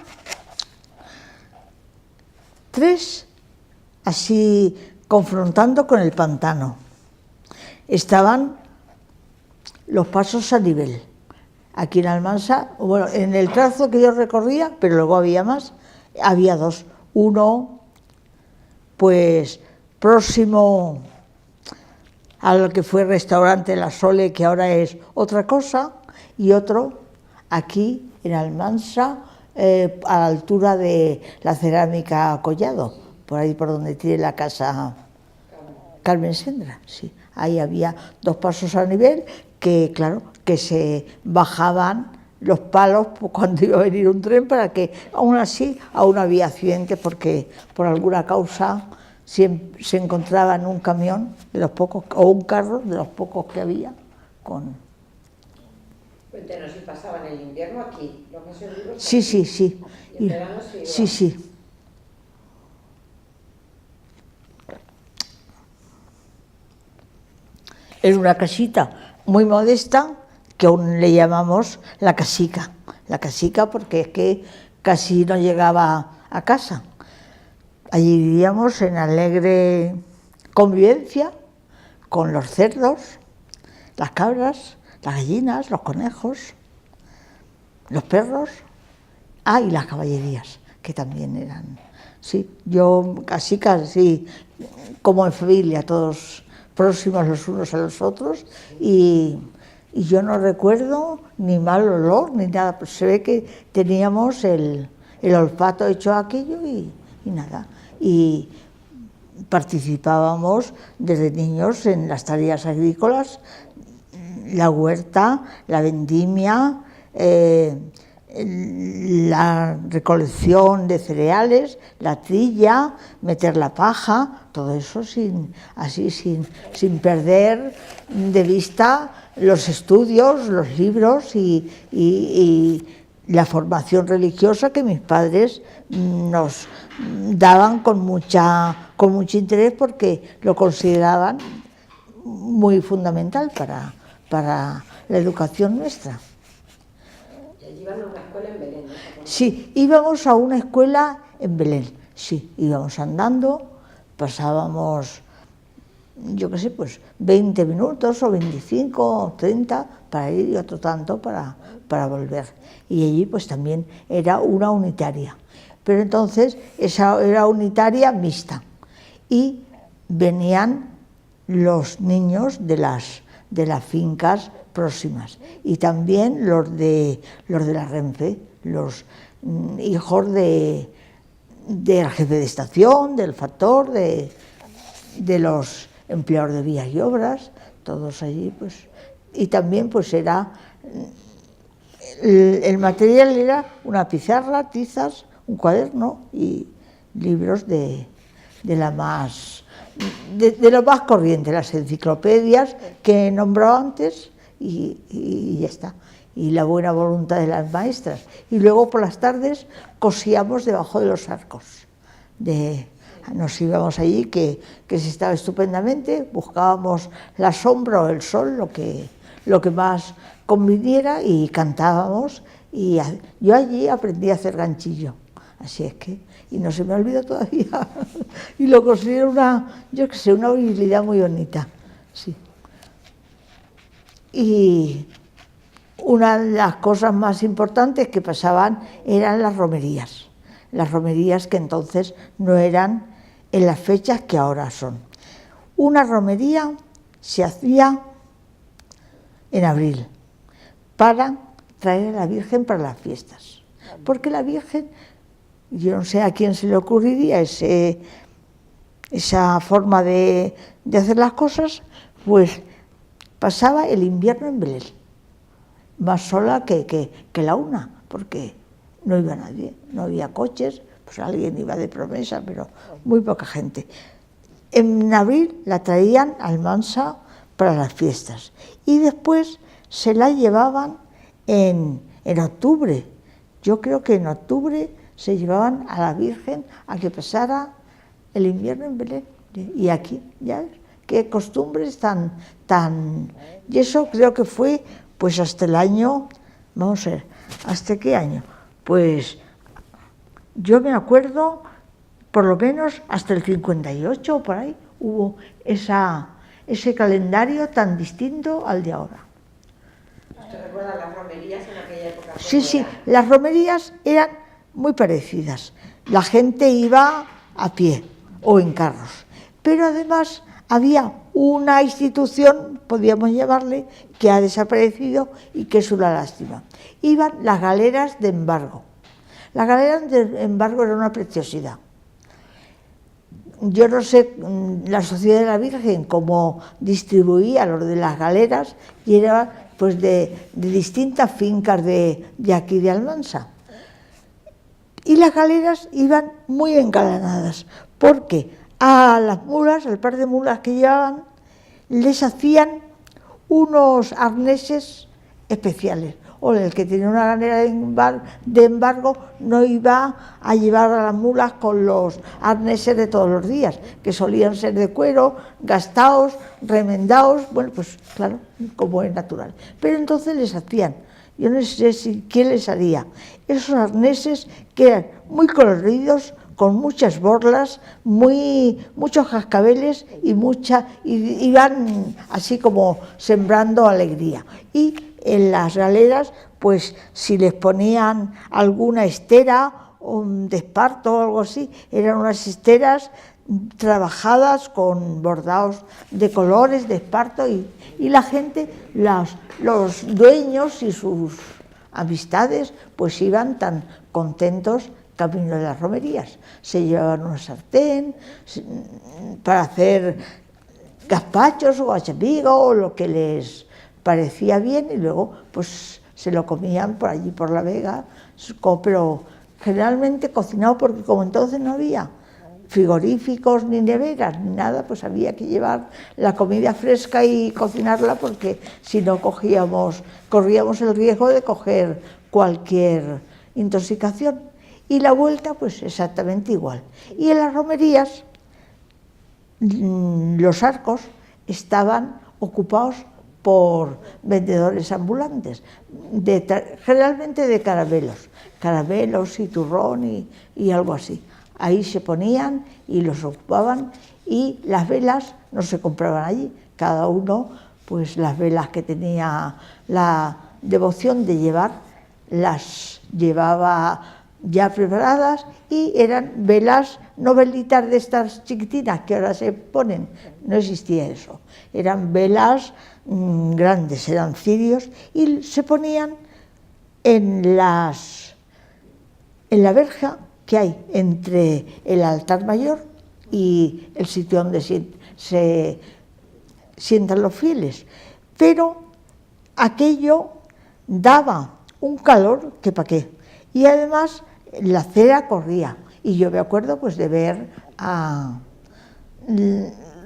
3, así confrontando con el pantano. Estaban los pasos a nivel. Aquí en Almansa, bueno, en el trazo que yo recorría, pero luego había más, había 2. Uno, pues, próximo a lo que fue restaurante La Sole, que ahora es otra cosa, y otro aquí en Almansa, a la altura de la cerámica Collado, por ahí por donde tiene la casa Carmen Sendra, sí. Ahí había 2 pasos a nivel que, claro, que se bajaban los palos cuando iba a venir un tren, para que aún así aún había accidentes, porque por alguna causa se encontraba en un camión de los pocos, o un carro de los pocos que había con... Cuéntenos si pasaban el invierno aquí, los meses duros. Sí. ¿Y en verano sí? Sí. Era una casita muy modesta, que aún le llamamos la casica porque es que casi no llegaba a casa. Allí vivíamos en alegre convivencia con los cerdos, las cabras, las gallinas, los conejos, los perros, y las caballerías, que también eran, sí, casi, como en familia, todos próximos los unos a los otros, y yo no recuerdo ni mal olor ni nada, pues se ve que teníamos el olfato hecho a aquello y nada. Y participábamos desde niños en las tareas agrícolas, la huerta, la vendimia, la recolección de cereales, la trilla, meter la paja, todo eso sin perder de vista los estudios, los libros y la formación religiosa que mis padres nos daban con mucho interés, porque lo consideraban muy fundamental para la educación nuestra. ¿Iban a una escuela en Belén, no? Sí, íbamos a una escuela en Belén, sí, íbamos andando, pasábamos, yo qué sé, pues 20 minutos o 25 o 30 para ir y otro tanto para volver. Y allí pues también era una unitaria, pero entonces esa era unitaria mixta y venían los niños de las fincas próximas y también los de la Renfe, los hijos del jefe de estación, del factor, de los empleados de vías y obras, todos allí, pues. Y también pues era el material era una pizarra, tizas, un cuaderno y libros de lo más corriente, las enciclopedias que he nombrado antes y ya está. Y la buena voluntad de las maestras. Y luego por las tardes cosíamos debajo de los arcos. Nos íbamos allí, que se estaba estupendamente, buscábamos la sombra o el sol, lo que más conviniera, y cantábamos. Y yo allí aprendí a hacer ganchillo. Así es que, y no se me olvida todavía. Y lo considero una habilidad muy bonita. Sí. Y una de las cosas más importantes que pasaban eran las romerías que entonces no eran en las fechas que ahora son. Una romería se hacía en abril para traer a la Virgen para las fiestas, porque la Virgen, yo no sé a quién se le ocurriría esa forma de hacer las cosas, pues pasaba el invierno en Belén, más sola que la una, porque no iba nadie, no había coches, pues alguien iba de promesa, pero muy poca gente. En abril la traían a Almansa para las fiestas y después se la llevaban en octubre. Yo creo que en octubre se llevaban a la Virgen a que pasara el invierno en Belén. Y aquí, ya ves, qué costumbres tan... Y eso creo que fue pues hasta el año, vamos a ver, ¿hasta qué año? Pues yo me acuerdo, por lo menos hasta el 58 o por ahí, hubo ese calendario tan distinto al de ahora. ¿Te recuerdas las romerías en aquella época? Sí, sí, las romerías eran muy parecidas. La gente iba a pie o en carros, pero además había una institución, podríamos llamarle, que ha desaparecido y que es una lástima. Iban las galeras de embargo. Las galeras de embargo era una preciosidad. Yo no sé, la Sociedad de la Virgen cómo distribuía lo de las galeras, y era pues de distintas fincas de aquí de Almansa. Y las galeras iban muy engalanadas, porque a las mulas, al par de mulas que llevaban, les hacían unos arneses especiales. O el que tenía una galera de embargo no iba a llevar a las mulas con los arneses de todos los días, que solían ser de cuero, gastados, remendados, bueno, pues claro, como es natural. Pero entonces les hacían, yo no sé quién les haría, esos arneses que eran muy coloridos, con muchas borlas, muchos cascabeles y iban así como sembrando alegría. Y en las galeras, pues si les ponían alguna estera o de esparto o algo así, eran unas esteras trabajadas con bordados de colores, de esparto, y la gente, los dueños y sus amistades, pues iban tan contentos camino de las romerías. Se llevaban una sartén para hacer gazpachos o gazpacho o lo que les parecía bien, y luego pues se lo comían por allí por la Vega, pero generalmente cocinado, porque como entonces no había frigoríficos ni neveras ni nada, pues había que llevar la comida fresca y cocinarla, porque si no corríamos el riesgo de coger cualquier intoxicación. Y la vuelta pues exactamente igual. Y en las romerías los arcos estaban ocupados por vendedores ambulantes, generalmente de caramelos y turrón y algo así. Ahí se ponían y los ocupaban, y las velas no se compraban allí, cada uno pues las velas que tenía la devoción de llevar las llevaba ya preparadas, y eran velas, no velitas de estas chiquitinas que ahora se ponen, no existía eso, eran velas grandes, eran cirios, y se ponían en la verja que hay entre el altar mayor y el sitio donde se sientan los fieles, pero aquello daba un calor que pa' qué, y además la cera corría, y yo me acuerdo pues de ver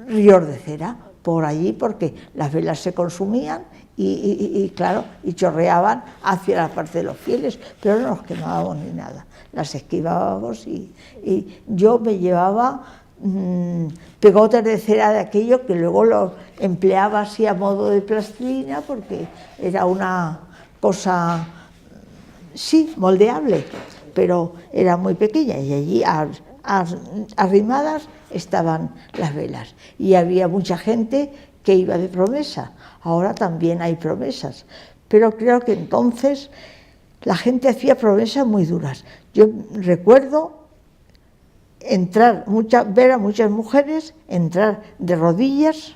ríos de cera por allí, porque las velas se consumían y claro, y chorreaban hacia la parte de los fieles, pero no nos quemábamos ni nada, las esquivábamos, y yo me llevaba pegotes de cera de aquello que luego lo empleaba así a modo de plastilina, porque era una cosa, sí, moldeable, pero era muy pequeña, y allí arrimadas estaban las velas, y había mucha gente que iba de promesa. Ahora también hay promesas, pero creo que entonces la gente hacía promesas muy duras. Yo recuerdo ver a muchas mujeres entrar de rodillas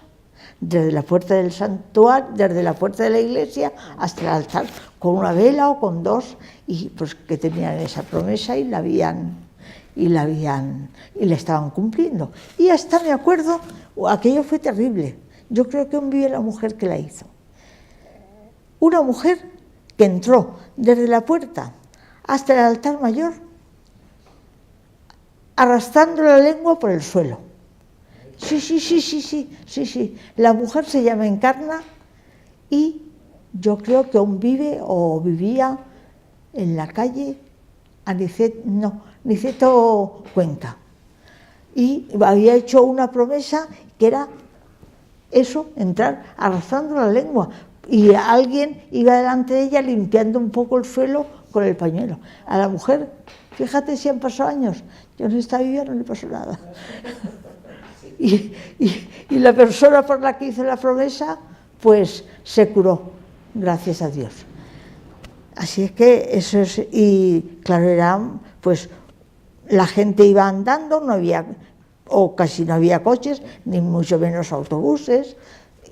desde la puerta del santuario, desde la puerta de la iglesia hasta el altar, con una vela o con dos, y pues que tenían esa promesa y la estaban cumpliendo. Y hasta me acuerdo, aquello fue terrible. Yo creo que aún vive la mujer que la hizo. Una mujer que entró desde la puerta hasta el altar mayor, arrastrando la lengua por el suelo. Sí. La mujer se llama Encarna y yo creo que aún vive o vivía en la calle Niceto Cuenca. Y había hecho una promesa que era eso, entrar arrastrando la lengua. Y alguien iba delante de ella limpiando un poco el suelo con el pañuelo. A la mujer, fíjate si han pasado años, yo no estaba viva, no le pasó nada. Y la persona por la que hizo la promesa, pues se curó, gracias a Dios. Así es que eso es, y claro, pues la gente iba andando, no había, o casi no había coches, ni mucho menos autobuses,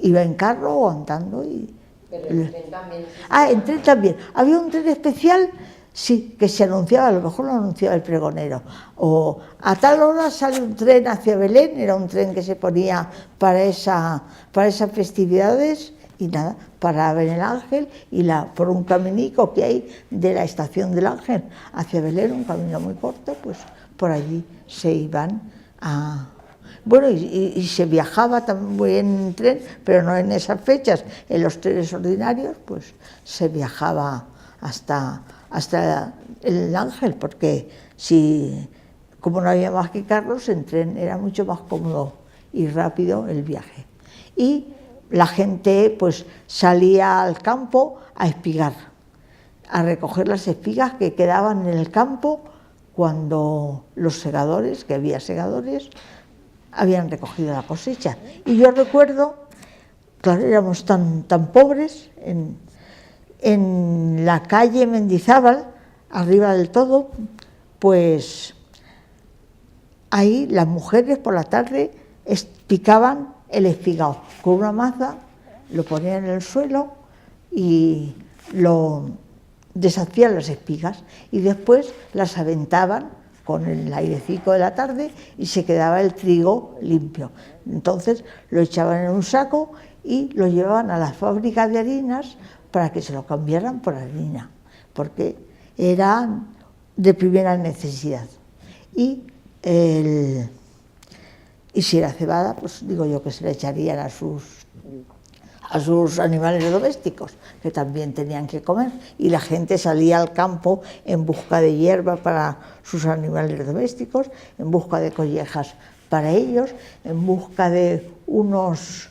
iba en carro o andando. Pero el tren también. En tren también. Había un tren especial. Sí, que se anunciaba, a lo mejor lo anunciaba el pregonero, o a tal hora sale un tren hacia Belén, era un tren que se ponía para esas festividades, y nada, paraba en el Ángel, y por un caminico que hay de la estación del Ángel hacia Belén, un camino muy corto, pues por allí se iban a... Bueno, y se viajaba también en tren, pero no en esas fechas, en los trenes ordinarios, pues se viajaba hasta el Ángel, porque como no había más que carros, en tren era mucho más cómodo y rápido el viaje. Y la gente pues salía al campo a espigar, a recoger las espigas que quedaban en el campo cuando los segadores, que había segadores, habían recogido la cosecha. Y yo recuerdo, claro, éramos tan pobres, en la calle Mendizábal, arriba del todo, pues ahí las mujeres por la tarde picaban el espigado con una maza, lo ponían en el suelo y lo deshacían las espigas y después las aventaban con el airecito de la tarde y se quedaba el trigo limpio. Entonces lo echaban en un saco y lo llevaban a la fábrica de harinas para que se lo cambiaran por harina, porque era de primera necesidad. Y si era cebada, pues digo yo que se le echarían a sus animales domésticos, que también tenían que comer, y la gente salía al campo en busca de hierba para sus animales domésticos, en busca de collejas para ellos, en busca de unas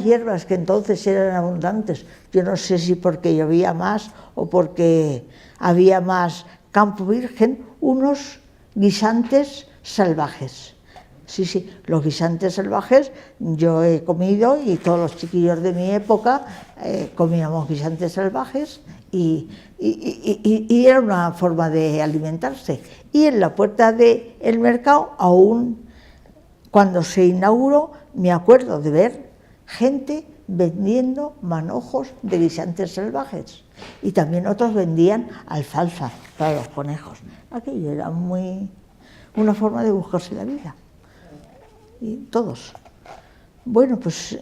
hierbas que entonces eran abundantes. Yo no sé si porque llovía más o porque había más campo virgen, unos guisantes salvajes. Sí, los guisantes salvajes yo he comido, y todos los chiquillos de mi época comíamos guisantes salvajes, y era una forma de alimentarse. Y en la puerta del mercado, aún cuando se inauguró, me acuerdo de ver gente vendiendo manojos de guisantes salvajes, y también otros vendían alfalfa para los conejos. Aquello era una forma de buscarse la vida. Y todos. Bueno, pues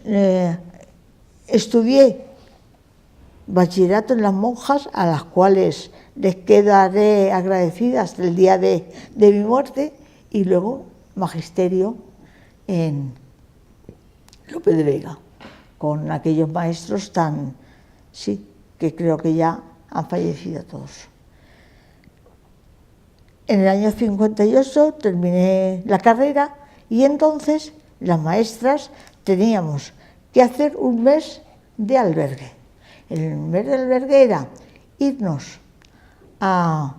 estudié bachillerato en las monjas, a las cuales les quedaré agradecida hasta el día de mi muerte, y luego magisterio en Lope de Vega, con aquellos maestros que creo que ya han fallecido todos. En el año 58 terminé la carrera, y entonces las maestras teníamos que hacer un mes de albergue. El mes de albergue era irnos a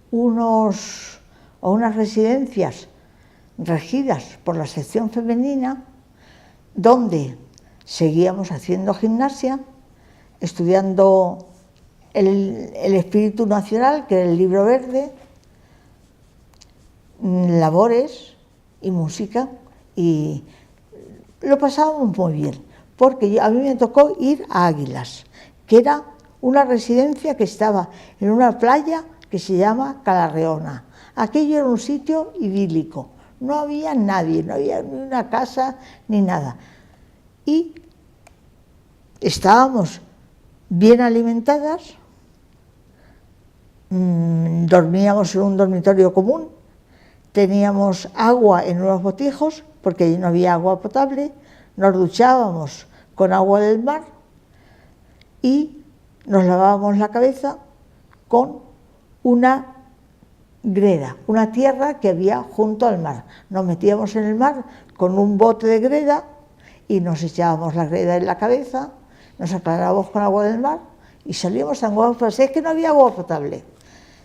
unas residencias regidas por la sección femenina, donde seguíamos haciendo gimnasia, estudiando el espíritu nacional, que era el libro verde, labores y música, y lo pasábamos muy bien, porque a mí me tocó ir a Águilas, que era una residencia que estaba en una playa que se llama Calarreona. Aquello era un sitio idílico, no había nadie, no había ni una casa ni nada. Y estábamos bien alimentadas, dormíamos en un dormitorio común, teníamos agua en unos botijos, porque allí no había agua potable, nos duchábamos con agua del mar y nos lavábamos la cabeza con una greda, una tierra que había junto al mar. Nos metíamos en el mar con un bote de greda y nos echábamos la greda en la cabeza, nos aclarábamos con agua del mar y salíamos tan guapos. Es que no había agua potable.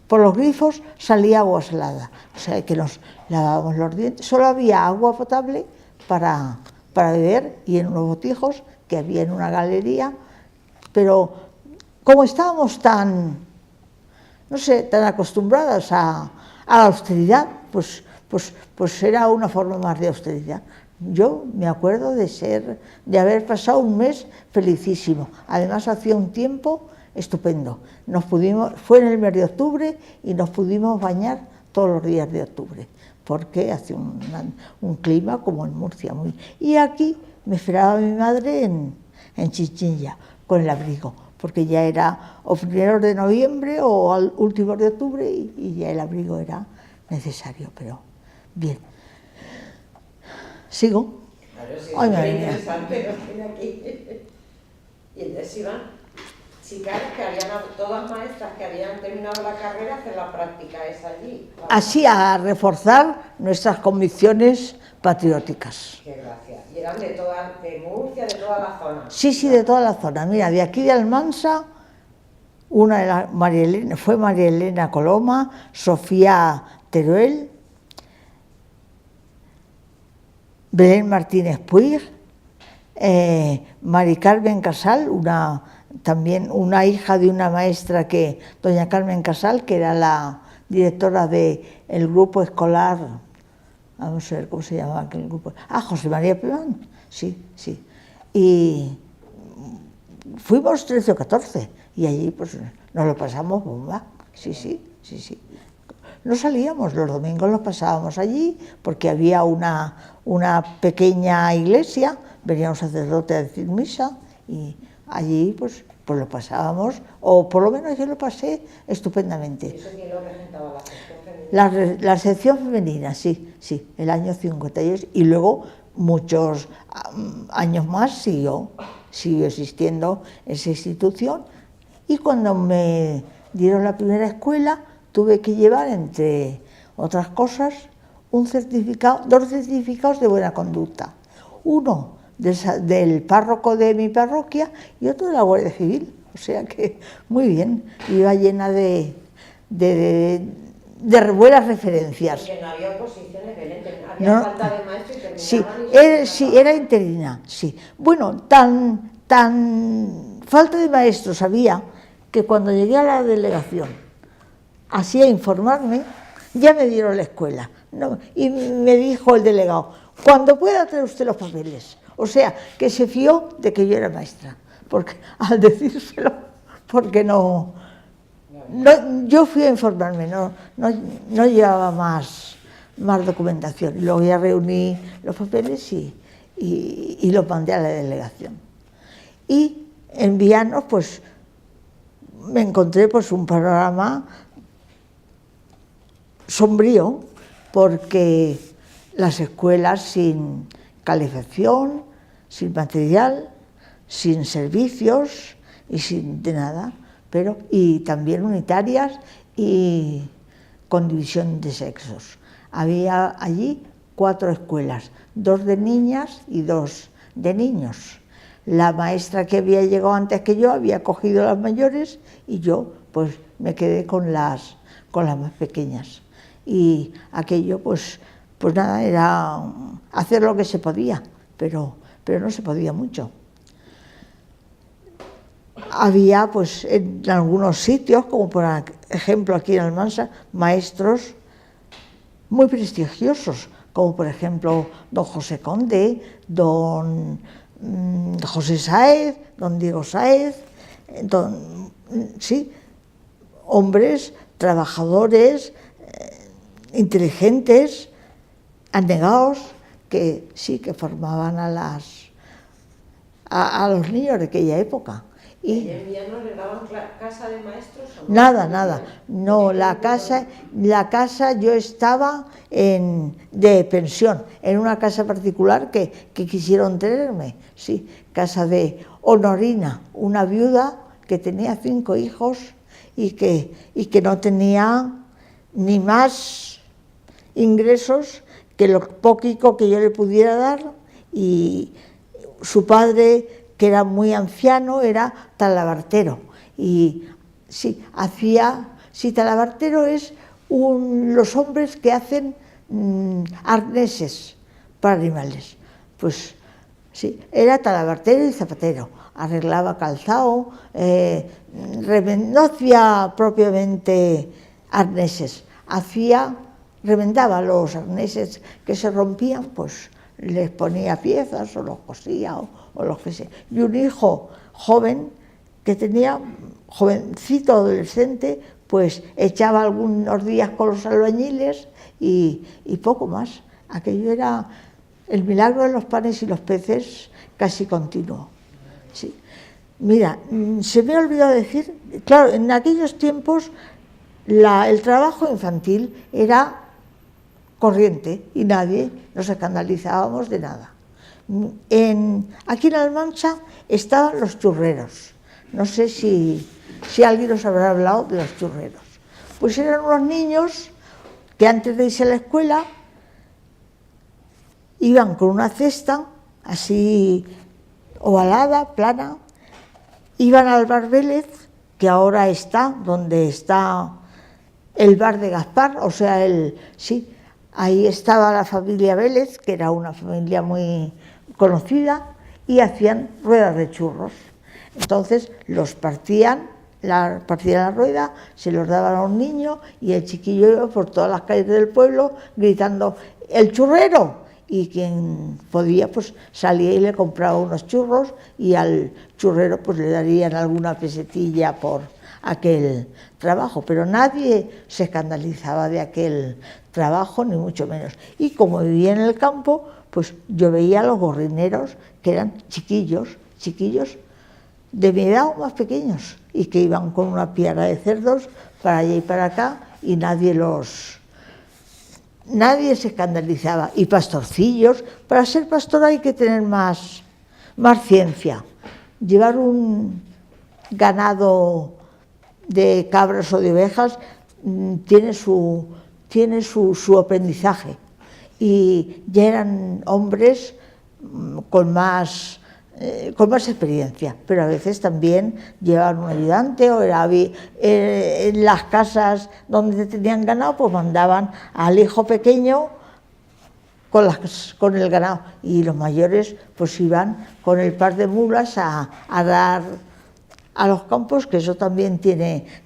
Por los grifos salía agua salada, o sea que nos lavábamos los dientes. Solo había agua potable para beber y en unos botijos que había en una galería, pero como estábamos tan, no sé, tan acostumbradas a la austeridad, pues era una forma más de austeridad. Yo me acuerdo de haber pasado un mes felicísimo. Además hacía un tiempo estupendo. Fue en el mes de octubre y nos pudimos bañar todos los días de octubre, porque hace un clima como en Murcia. Y aquí me esperaba mi madre en Chinchilla con el abrigo, porque ya era o primeros de noviembre o al último de octubre y ya el abrigo era necesario, pero bien. ¿Sigo? Claro, sí, Ay, es madre muy mía. interesante, nos tiene aquí. Y entonces iban chicas que habían, todas maestras que habían terminado la carrera, a hacer la práctica esa allí. Así a reforzar nuestras convicciones patrióticas. Qué gracia. Y eran de Murcia, de toda la zona. Sí, de toda la zona. Mira, de aquí de Almansa, una de fue María Elena Coloma, Sofía Teruel, Belén Martínez Puig, Mari Carmen Casal, también una hija de una maestra doña Carmen Casal, que era la directora del grupo escolar, vamos a ver cómo se llamaba aquel grupo, José María Pemán, sí. Y fuimos 13 o 14 y allí pues nos lo pasamos bomba, sí. No salíamos, los domingos los pasábamos allí porque había una pequeña iglesia, venía un sacerdote a decir misa y allí pues lo pasábamos, o por lo menos yo lo pasé estupendamente. ¿Y eso quién lo presentaba, la sección femenina? La sección femenina, sí, el año 58 y luego muchos años más siguió existiendo esa institución y cuando me dieron la primera escuela tuve que llevar, entre otras cosas, dos certificados de buena conducta. Uno del párroco de mi parroquia y otro de la Guardia Civil. O sea que muy bien, iba llena de buenas referencias. Porque no había oposiciones, Belén, había falta de maestros y terminaban. Era interina, sí. Bueno, tan falta de maestros había que cuando llegué a la delegación, así a informarme, ya me dieron la escuela. Y me dijo el delegado, cuando pueda traer usted los papeles. O sea, que se fió de que yo era maestra, porque al decírselo, porque yo fui a informarme, no llevaba más documentación. Y luego ya reuní los papeles y los mandé a la delegación. Y en Villanos, pues, me encontré pues un panorama sombrío, porque las escuelas sin calefacción, sin material, sin servicios y sin de nada, y también unitarias y con división de sexos. Había allí 4 escuelas, 2 de niñas y 2 de niños. La maestra que había llegado antes que yo había cogido las mayores y yo pues me quedé con las más pequeñas. Y aquello pues nada, era hacer lo que se podía, pero no se podía mucho. Había pues en algunos sitios, como por ejemplo aquí en Almansa, maestros muy prestigiosos, como por ejemplo don José Conde, don José Sáez, don Diego Sáez, sí, hombres, trabajadores, inteligentes, anegados, que sí, que formaban a los niños de aquella época. ¿Y en Villa no le daban casa de maestros? ¿O no? Nada. No, la casa yo estaba de pensión, en una casa particular que quisieron tenerme, sí, casa de Honorina, una viuda que tenía 5 hijos y que no tenía ni más ingresos que lo poquito que yo le pudiera dar, y su padre, que era muy anciano, era talabartero. Y sí, talabartero es los hombres que hacen arneses para animales. Pues sí, era talabartero y zapatero, arreglaba calzado, no hacía propiamente arneses, remendaba los arneses que se rompían, pues les ponía piezas o los cosía o lo que sea. Y un hijo joven que tenía, jovencito adolescente, pues echaba algunos días con los albañiles y poco más. Aquello era el milagro de los panes y los peces casi continuo. Sí. Mira, se me ha olvidado decir, claro, en aquellos tiempos el trabajo infantil era corriente y nadie nos escandalizábamos de nada. Aquí en Almansa estaban los churreros. No sé si alguien os habrá hablado de los churreros. Pues eran unos niños que antes de irse a la escuela iban con una cesta así ovalada, plana, iban al bar Vélez, que ahora está donde está el bar de Gaspar, o sea, sí, ahí estaba la familia Vélez, que era una familia muy conocida, y hacían ruedas de churros. Entonces los partían la rueda, se los daban a un niño y el chiquillo iba por todas las calles del pueblo gritando ¡el churrero! Y quien podía pues salía y le compraba unos churros, y al churrero pues le darían alguna pesetilla por aquel trabajo, pero nadie se escandalizaba de aquel trabajo, ni mucho menos. Y como vivía en el campo, pues yo veía a los gorrineros, que eran chiquillos de mi edad o más pequeños, y que iban con una piara de cerdos para allá y para acá, y nadie se escandalizaba. Y pastorcillos, para ser pastor hay que tener más ciencia. Llevar un ganado de cabras o de ovejas tiene su aprendizaje, y ya eran hombres con más experiencia, pero a veces también llevaban un ayudante, o en las casas donde tenían ganado, pues mandaban al hijo pequeño con el ganado, y los mayores pues iban con el par de mulas a dar a los campos, que eso también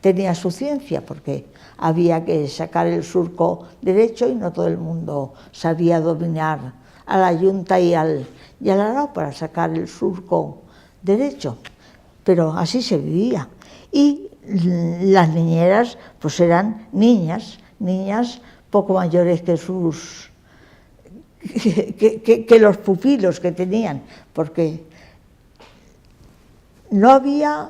tenía su ciencia, porque había que sacar el surco derecho y no todo el mundo sabía dominar a la yunta y al arado para sacar el surco derecho, pero así se vivía. Y las niñeras pues eran niñas poco mayores que los pupilos que tenían, porque no había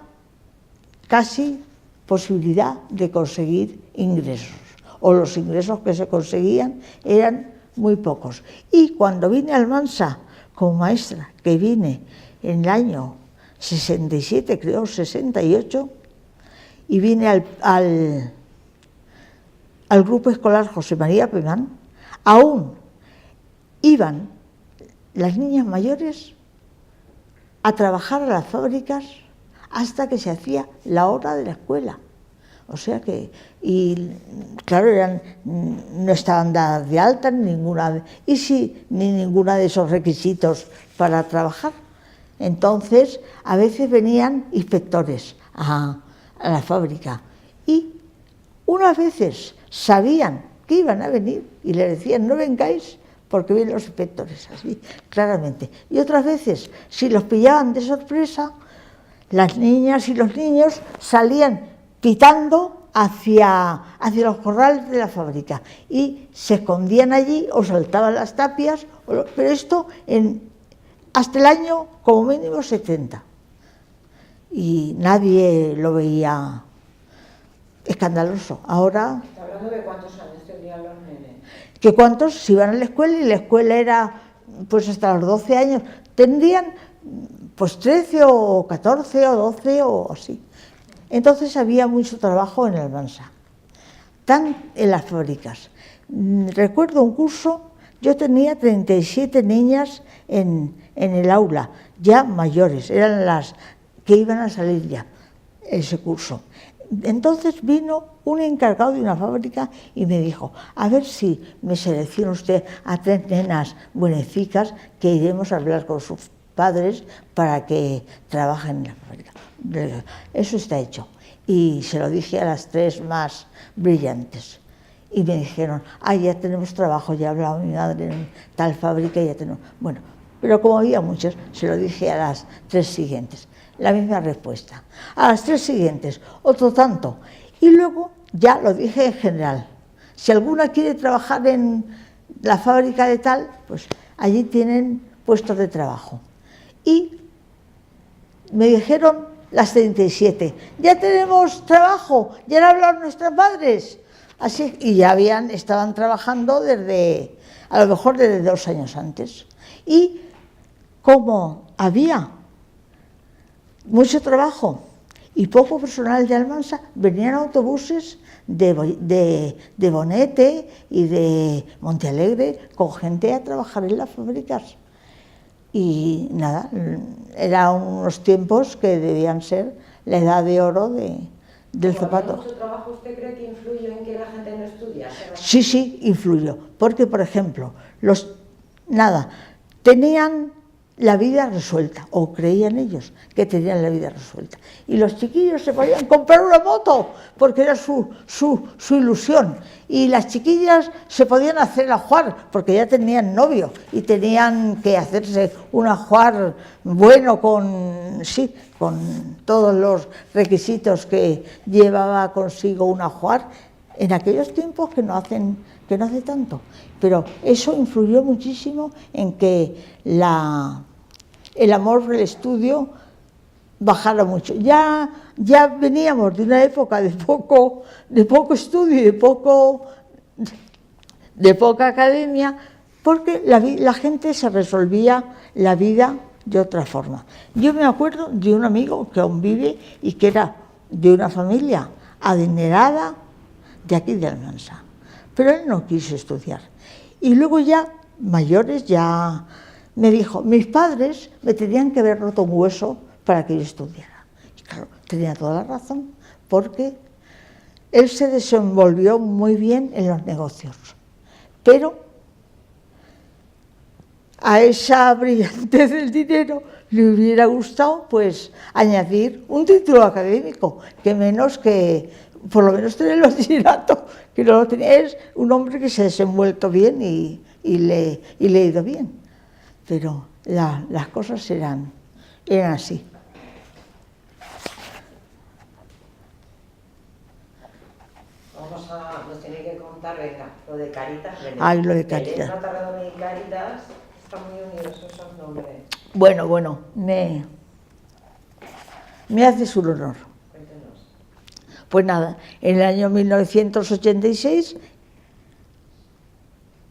casi posibilidad de conseguir ingresos, o los ingresos que se conseguían eran muy pocos. Y cuando vine a Almansa como maestra, que vine en el año 67, creo, 68, y vine al grupo escolar José María Pemán, aún iban las niñas mayores a trabajar a las fábricas hasta que se hacía la hora de la escuela. O sea que, y claro, no estaban dadas de alta ni ninguna de esos requisitos para trabajar. Entonces, a veces venían inspectores a la fábrica, y unas veces sabían que iban a venir y le decían no vengáis porque vienen los inspectores, así, claramente. Y otras veces, si los pillaban de sorpresa, las niñas y los niños salían pitando hacia los corrales de la fábrica y se escondían allí o saltaban las tapias, pero esto hasta el año como mínimo 70. Y nadie lo veía escandaloso. Ahora... ¿Está hablando de cuántos años tendrían los nenes? Que cuántos se iban a la escuela y la escuela era pues hasta los 12 años. Tendrían pues 13 o 14 o 12 o así. Entonces había mucho trabajo en Almansa, tan en las fábricas. Recuerdo un curso, yo tenía 37 niñas en el aula, ya mayores, eran las que iban a salir ya, ese curso. Entonces vino un encargado de una fábrica y me dijo, a ver si me selecciona usted a 3 nenas buenecicas que iremos a hablar con sus padres para que trabajen en la fábrica. Eso está hecho. Y se lo dije a las 3 más brillantes. Y me dijeron, ya tenemos trabajo, ya ha hablado mi madre en tal fábrica, ya tenemos... Bueno, pero como había muchos, se lo dije a las 3 siguientes. La misma respuesta. A las 3 siguientes, otro tanto. Y luego ya lo dije en general. Si alguna quiere trabajar en la fábrica de tal, pues allí tienen puestos de trabajo. Y me dijeron las 37, ya tenemos trabajo, ya han hablado nuestras madres. Así, y ya estaban trabajando a lo mejor desde 2 años antes. Y como había mucho trabajo y poco personal de Almansa, venían autobuses de Bonete y de Montealegre con gente a trabajar en las fábricas. Y nada, eran unos tiempos que debían ser la edad de oro del zapato. ¿Mucho trabajo usted cree que influyó en que la gente no estudiase? Sí, influyó. Porque, por ejemplo, tenían la vida resuelta, o creían ellos que tenían la vida resuelta. Y los chiquillos se podían comprar una moto, porque era su ilusión. Y las chiquillas se podían hacer el ajuar, porque ya tenían novio, y tenían que hacerse un ajuar bueno con todos los requisitos que llevaba consigo un ajuar, en aquellos tiempos que no hace tanto. Pero eso influyó muchísimo en que el amor por el estudio bajara mucho. Ya veníamos de una época de poco estudio y de poca academia, porque la gente se resolvía la vida de otra forma. Yo me acuerdo de un amigo que aún vive y que era de una familia adinerada de aquí de Almansa, pero él no quiso estudiar. Y luego ya, mayores, ya me dijo, mis padres me tenían que haber roto un hueso para que yo estudiara. Y claro, tenía toda la razón, porque él se desenvolvió muy bien en los negocios, pero a esa brillantez del dinero le hubiera gustado pues añadir un título académico, que menos que por lo menos tener el bachillerato, que no lo tenía. Es un hombre que se ha desenvuelto bien y le ha ido bien, pero las cosas eran así. Nos tiene que contar, venga, lo de Caritas. Lo de Caritas. Belén Mattarredona y Caritas están muy unidos esos nombres. Bueno, me haces un honor. Cuéntenos. Pues nada, en el año 1986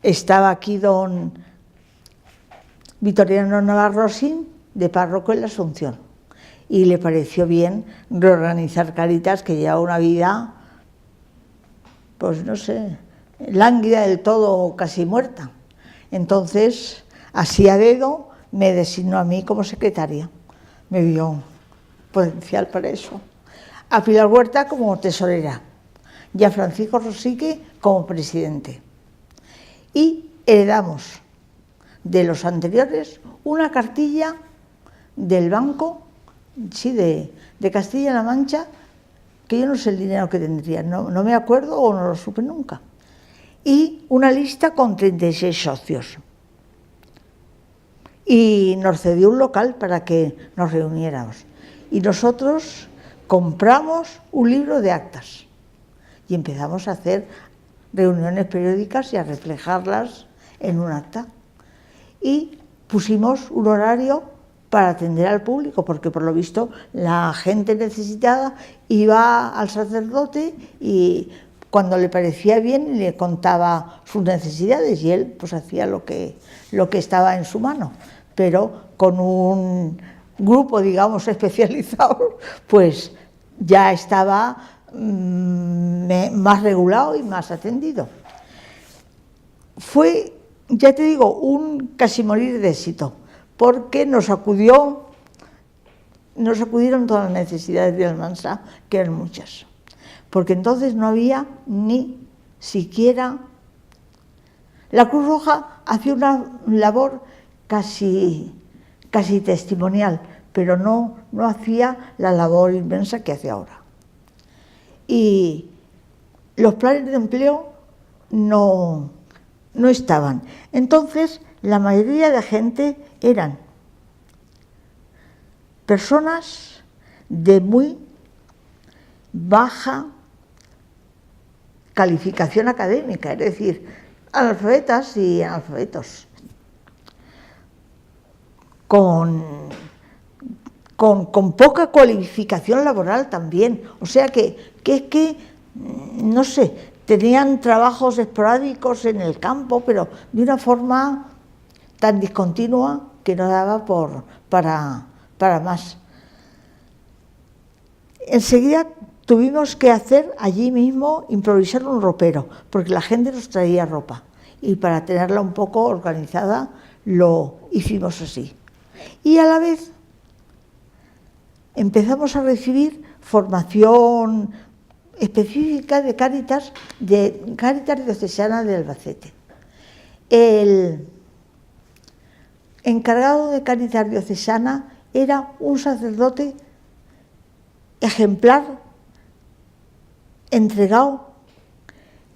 estaba aquí don Vitoriano Navarrosín, de párroco en la Asunción, y le pareció bien reorganizar Caritas, que llevaba una vida, pues no sé, lánguida del todo, casi muerta. Entonces, así a dedo, me designó a mí como secretaria. Me vio potencial para eso. A Pilar Huerta como tesorera y a Francisco Rosique como presidente. Y heredamos de los anteriores una cartilla del banco, sí, de Castilla-La Mancha, que yo no sé el dinero que tendría, no me acuerdo o no lo supe nunca. y una lista con 36 socios. Y nos cedió un local para que nos reuniéramos. Y nosotros compramos un libro de actas y empezamos a hacer reuniones periódicas y a reflejarlas en un acta. Y pusimos un horario para atender al público, porque por lo visto la gente necesitada iba al sacerdote y cuando le parecía bien le contaba sus necesidades y él pues hacía lo que estaba en su mano, pero con un grupo, digamos, especializado, pues ya estaba más regulado y más atendido. Fue, ya te digo, un casi morir de éxito, porque nos acudieron todas las necesidades de Almansa, que eran muchas, porque entonces no había ni siquiera... La Cruz Roja hacía una labor casi testimonial, pero no hacía la labor inmensa que hace ahora. Y los planes de empleo no estaban. Entonces, la mayoría de gente eran personas de muy baja calificación académica, es decir, analfabetas y analfabetos, con poca cualificación laboral también, o sea que no sé, tenían trabajos esporádicos en el campo, pero de una forma tan discontinua que no daba para más. Enseguida tuvimos que hacer allí mismo, improvisar un ropero, porque la gente nos traía ropa, y para tenerla un poco organizada lo hicimos así. Y a la vez empezamos a recibir formación específica de Cáritas Diocesana de Albacete. El encargado de Cáritas Diocesana era un sacerdote ejemplar, entregado,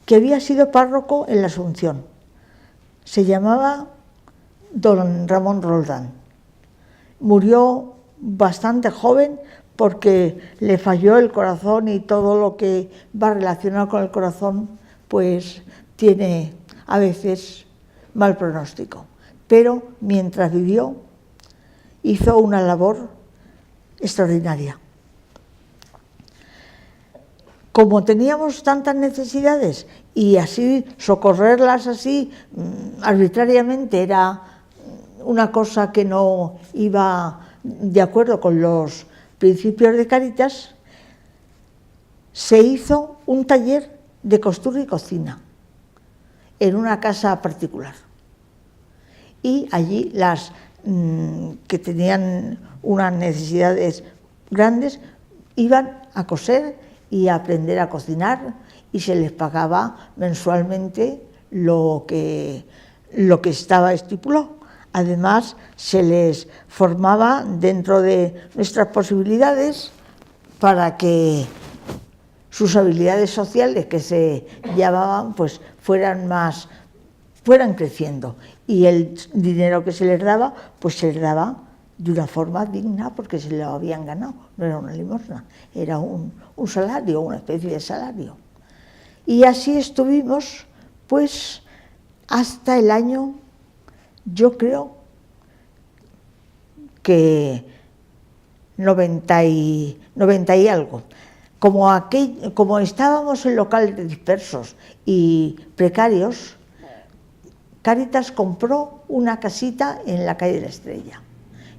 que había sido párroco en la Asunción. Se llamaba don Ramón Roldán. Murió bastante joven porque le falló el corazón, y todo lo que va relacionado con el corazón pues tiene a veces mal pronóstico. Pero mientras vivió hizo una labor extraordinaria. Como teníamos tantas necesidades y así socorrerlas así arbitrariamente era una cosa que no iba de acuerdo con los principios de Cáritas, se hizo un taller de costura y cocina en una casa particular. Y allí las que tenían unas necesidades grandes iban a coser y a aprender a cocinar, y se les pagaba mensualmente lo que estaba estipulado. Además, se les formaba dentro de nuestras posibilidades para que sus habilidades sociales, que se llamaban, pues fueran creciendo. Y el dinero que se les daba, pues se les daba de una forma digna, porque se lo habían ganado. No era una limosna, era un salario, una especie de salario. Y así estuvimos, pues, hasta el año, yo creo que 90 y algo. Como estábamos en locales dispersos y precarios, Cáritas compró una casita en la calle de la Estrella,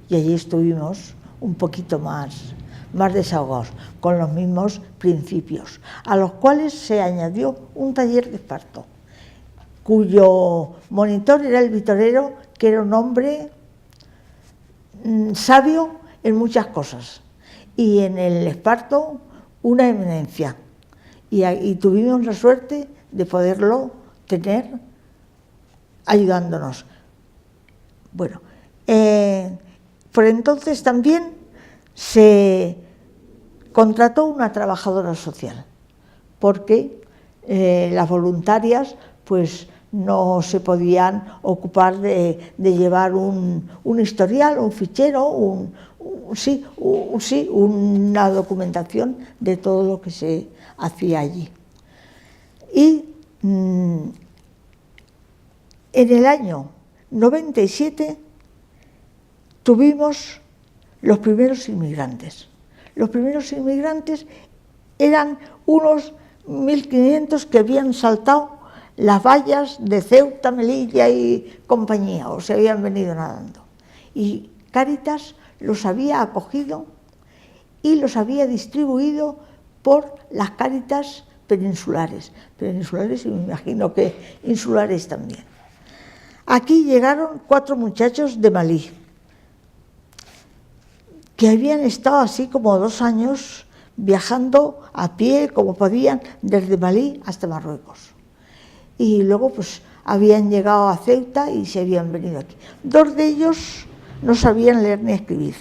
y allí estuvimos un poquito más desahogados, con los mismos principios, a los cuales se añadió un taller de esparto, cuyo monitor era el vitorero, que era un hombre sabio en muchas cosas, y en el esparto una eminencia, y tuvimos la suerte de poderlo tener ayudándonos. Bueno, por entonces también se contrató una trabajadora social, porque las voluntarias pues no se podían ocupar de llevar un historial, un fichero, una documentación de todo lo que se hacía allí. Y en el año 97 tuvimos los primeros inmigrantes. Los primeros inmigrantes eran unos 1500 que habían saltado las vallas de Ceuta, Melilla y compañía, o se habían venido nadando. Y Cáritas los había acogido y los había distribuido por las Cáritas peninsulares y me imagino que insulares también. Aquí llegaron 4 muchachos de Malí, que habían estado así como 2 años viajando a pie como podían desde Malí hasta Marruecos. Y luego pues habían llegado a Ceuta y se habían venido aquí. 2 de ellos no sabían leer ni escribir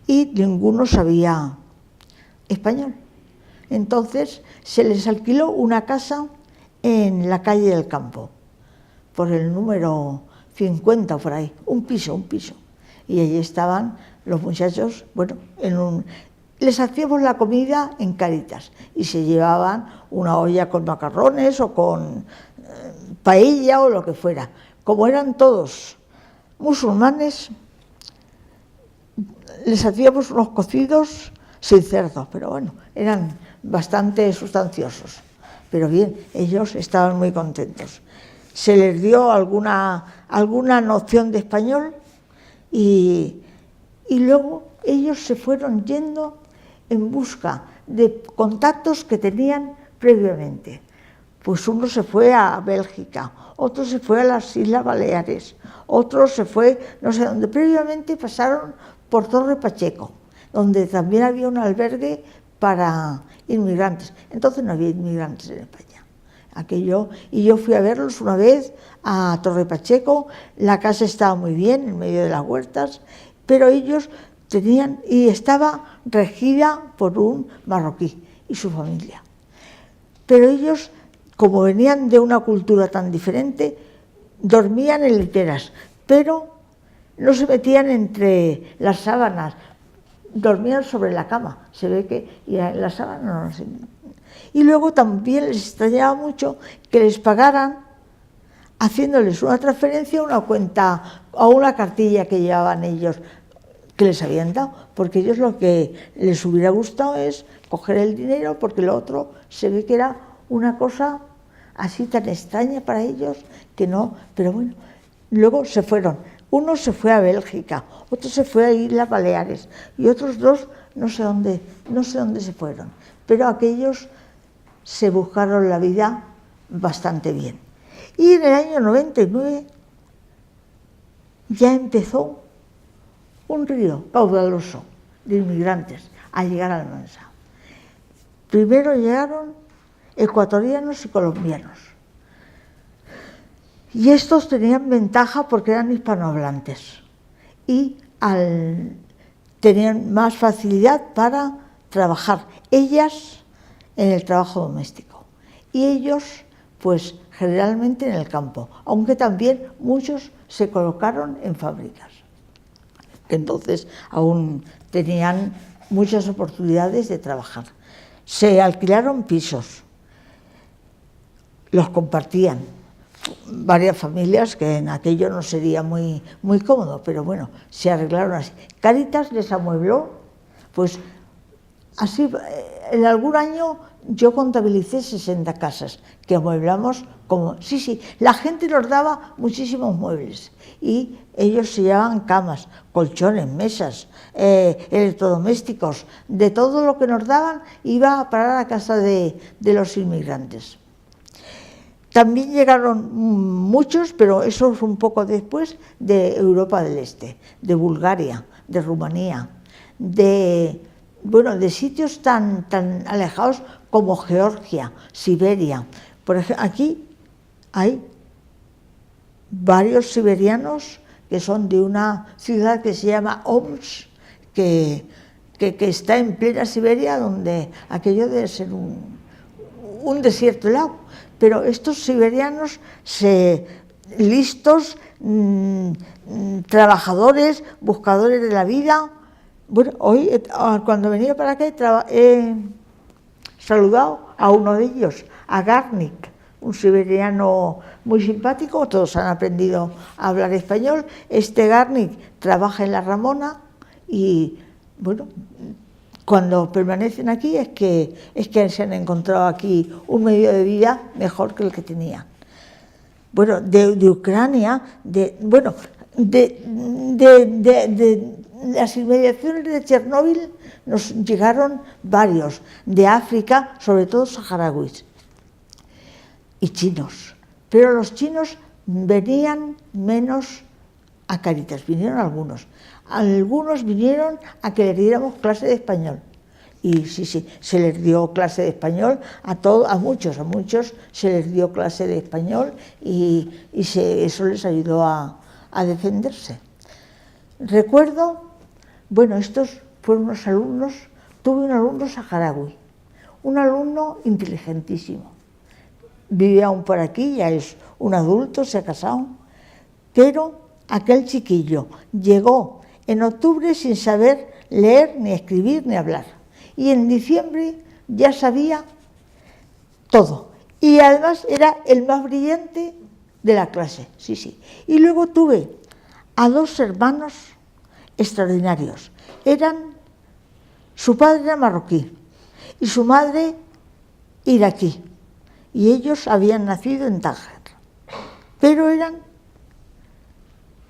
y ninguno sabía español. Entonces se les alquiló una casa en la calle del Campo, por el número 50 por ahí, un piso. Y allí estaban los muchachos, bueno, les hacíamos la comida en Cáritas y se llevaban una olla con macarrones o con paella o lo que fuera. Como eran todos musulmanes, les hacíamos unos cocidos sin cerdo, pero bueno, eran bastante sustanciosos. Pero bien, ellos estaban muy contentos. Se les dio alguna noción de español y luego ellos se fueron yendo en busca de contactos que tenían previamente. Pues uno se fue a Bélgica, otro se fue a las Islas Baleares, otro se fue no sé dónde. Previamente pasaron por Torre Pacheco, donde también había un albergue para inmigrantes. Entonces no había inmigrantes en España. Y yo fui a verlos una vez a Torre Pacheco. La casa estaba muy bien, en medio de las huertas, pero ellos tenían, y estaba regida por un marroquí y su familia. Pero ellos, como venían de una cultura tan diferente, dormían en literas, pero no se metían entre las sábanas, dormían sobre la cama. Se ve que y en la sábana no se... Y luego también les extrañaba mucho que les pagaran haciéndoles una transferencia a una cuenta, a una cartilla que llevaban ellos, que les habían dado, porque ellos lo que les hubiera gustado es coger el dinero, porque lo otro se ve que era una cosa así tan extraña para ellos que no, pero bueno, luego se fueron. Uno se fue a Bélgica, otro se fue a Islas Baleares y otros 2 no sé dónde se fueron, pero aquellos se buscaron la vida bastante bien. Y en el año 99 ya empezó un río caudaloso de inmigrantes a llegar a Almansa. Primero llegaron ecuatorianos y colombianos. Y estos tenían ventaja porque eran hispanohablantes y tenían más facilidad para trabajar. Ellas en el trabajo doméstico y ellos pues generalmente en el campo, aunque también muchos se colocaron en fábricas. Entonces aún tenían muchas oportunidades de trabajar. Se alquilaron pisos, los compartían varias familias, que en aquello no sería muy cómodo, pero bueno, se arreglaron así. Cáritas les amuebló, pues así, en algún año yo contabilicé 60 casas que amueblamos como... Sí, la gente nos daba muchísimos muebles y ellos se llevaban camas, colchones, mesas, electrodomésticos, de todo lo que nos daban iba a parar a casa de los inmigrantes. También llegaron muchos, pero eso es un poco después, de Europa del Este, de Bulgaria, de Rumanía, de sitios tan alejados como Georgia, Siberia. Por ejemplo, aquí hay varios siberianos que son de una ciudad que se llama Omsk, que está en plena Siberia, donde aquello debe ser un desierto helado. pero estos siberianos listos, trabajadores, buscadores de la vida. Bueno, hoy cuando venía para acá he saludado a uno de ellos, a Garnik, un siberiano muy simpático. Todos han aprendido a hablar español. Este Garnik trabaja en la Ramona y, bueno, cuando permanecen aquí es que se han encontrado aquí un medio de vida mejor que el que tenían. Bueno, de Ucrania, de las inmediaciones de Chernóbil nos llegaron varios, de África, sobre todo saharauis y chinos, pero los chinos venían menos a Cáritas, vinieron algunos vinieron a que les diéramos clase de español, y sí, se les dio clase de español a muchos se les dio clase de español y eso les ayudó a defenderse. Recuerdo, bueno, estos fueron unos alumnos, tuve un alumno saharaui, un alumno inteligentísimo, vive aún por aquí, ya es un adulto, se ha casado, pero aquel chiquillo llegó en octubre sin saber leer, ni escribir, ni hablar, y en diciembre ya sabía todo, y además era el más brillante de la clase, sí. Y luego tuve a dos hermanos extraordinarios. Su padre era marroquí y su madre iraquí, y ellos habían nacido en Tánger, pero eran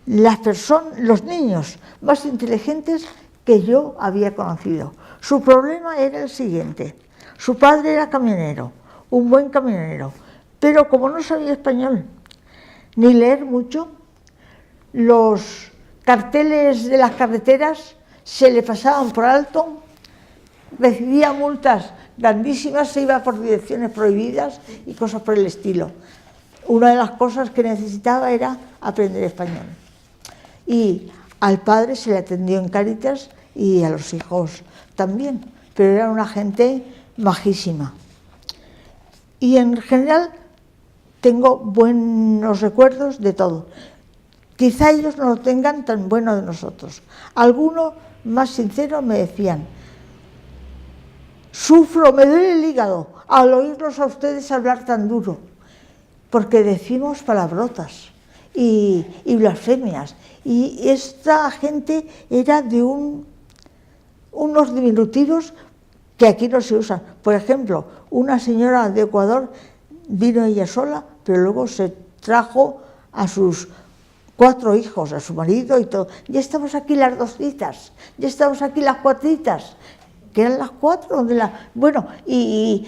los niños más inteligentes que yo había conocido. Su problema era el siguiente: su padre era camionero, un buen camionero, pero como no sabía español ni leer mucho, los carteles de las carreteras se le pasaban por alto, recibía multas grandísimas, se iba por direcciones prohibidas y cosas por el estilo. Una de las cosas que necesitaba era aprender español. Y al padre se le atendió en Cáritas y a los hijos también, pero era una gente majísima. Y en general tengo buenos recuerdos de todo. Quizá ellos no lo tengan tan bueno de nosotros. Algunos más sinceros me decían: sufro, me duele el hígado al oírlos a ustedes hablar tan duro, porque decimos palabrotas y blasfemias. Y esta gente era de unos diminutivos que aquí no se usan. Por ejemplo, una señora de Ecuador vino ella sola, pero luego se trajo a sus 4 hijos, a su marido y todo. Ya estamos aquí las 2 citas, ya estamos aquí las 4 citas, que eran las 4 bueno, y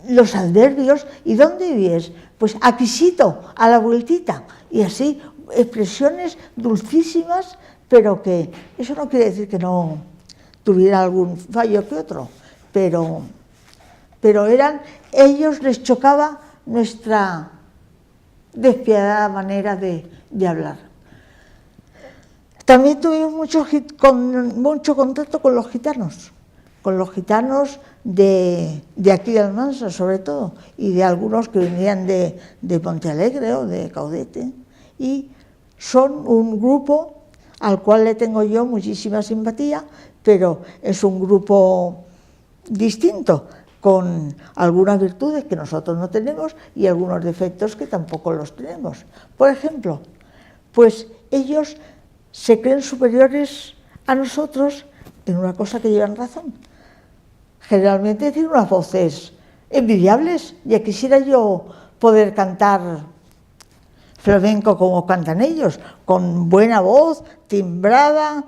los albergues. ¿Y dónde vives? Pues aquísito, a la vueltita, y así expresiones dulcísimas, pero que eso no quiere decir que no tuviera algún fallo que otro, pero ellos les chocaba nuestra despiadada manera de hablar. También tuvimos mucho contacto con los gitanos de aquí de Almansa sobre todo, y de algunos que venían de Montealegre o de Caudete, y son un grupo al cual le tengo yo muchísima simpatía, pero es un grupo distinto, con algunas virtudes que nosotros no tenemos y algunos defectos que tampoco los tenemos. Por ejemplo, pues ellos se creen superiores a nosotros en una cosa que llevan razón. Generalmente tienen unas voces envidiables. Ya quisiera yo poder cantar flamenco como cantan ellos, con buena voz, timbrada,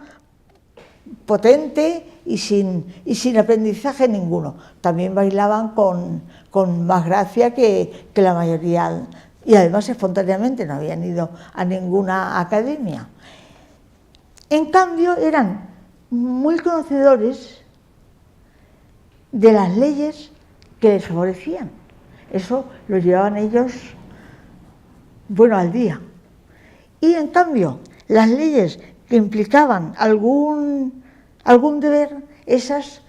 potente y sin aprendizaje ninguno. También bailaban con más gracia que la mayoría, y además espontáneamente, no habían ido a ninguna academia. En cambio, eran muy conocedores de las leyes que les favorecían. Eso lo llevaban ellos, bueno, al día. Y en cambio, las leyes que implicaban algún deber, esas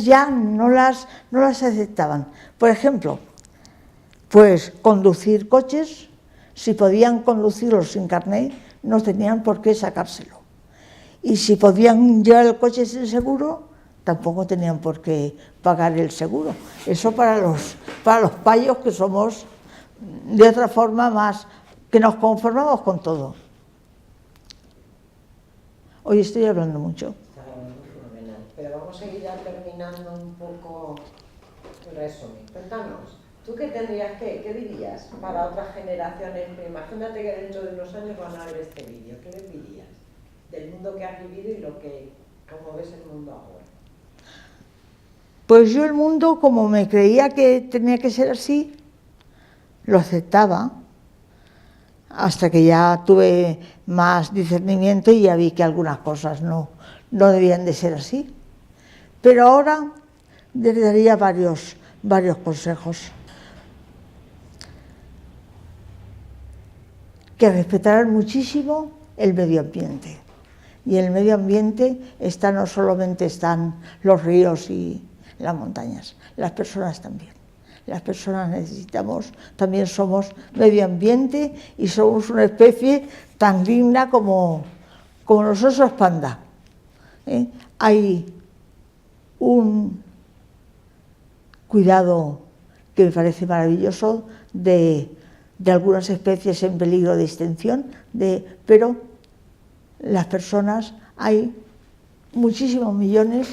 ya no las aceptaban. Por ejemplo, Pues conducir coches, si podían conducirlos sin carnet, no tenían por qué sacárselo. Y si podían llevar el coche sin seguro, tampoco tenían por qué pagar el seguro. Eso para los payos que somos de otra forma más, que nos conformamos con todo. Hoy estoy hablando mucho. Pero vamos a ir ya terminando un poco el resumen. Cuéntanos, ¿tú qué tendrías qué dirías para otras generaciones? Imagínate que dentro de unos años van a ver este vídeo. ¿Qué les dirías del mundo que has vivido y cómo ves el mundo ahora? Pues yo el mundo, como me creía que tenía que ser así, lo aceptaba, hasta que ya tuve más discernimiento y ya vi que algunas cosas no debían de ser así. Pero ahora les daría varios consejos. Que respetaran muchísimo el medio ambiente. Y en el medio ambiente no solamente están los ríos y las montañas, las personas también. Las personas necesitamos, también somos medio ambiente y somos una especie tan digna como los osos panda. Hay un cuidado que me parece maravilloso de algunas especies en peligro de extinción, pero las personas, hay muchísimos millones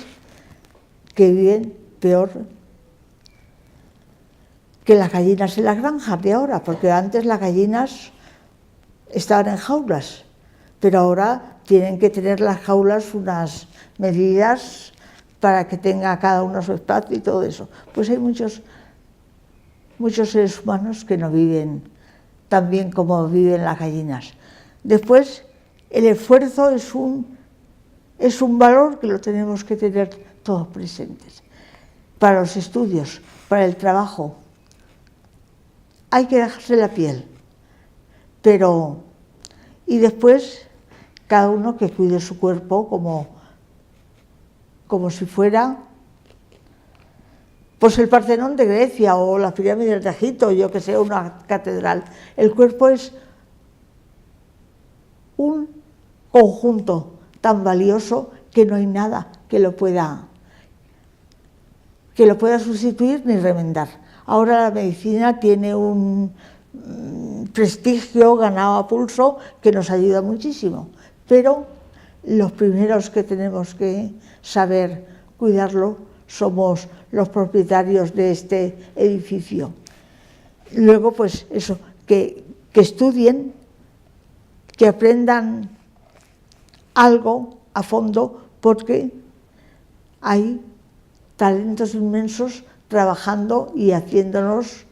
que viven peor que las gallinas en las granjas de ahora, porque antes las gallinas estaban en jaulas, pero ahora tienen que tener las jaulas unas medidas para que tenga cada uno su espacio y todo eso. Pues hay muchos seres humanos que no viven tan bien como viven las gallinas. Después, el esfuerzo es un valor que lo tenemos que tener todos presentes. Para los estudios, para el trabajo, hay que dejarse la piel, y después cada uno que cuide su cuerpo como si fuera pues el Partenón de Grecia o las pirámides de Egipto, yo que sé, una catedral. El cuerpo es un conjunto tan valioso que no hay nada que lo pueda sustituir ni remendar. Ahora la medicina tiene un prestigio ganado a pulso que nos ayuda muchísimo, pero los primeros que tenemos que saber cuidarlo somos los propietarios de este edificio. Luego, pues eso, que estudien, que aprendan algo a fondo, porque hay talentos inmensos trabajando y haciéndonos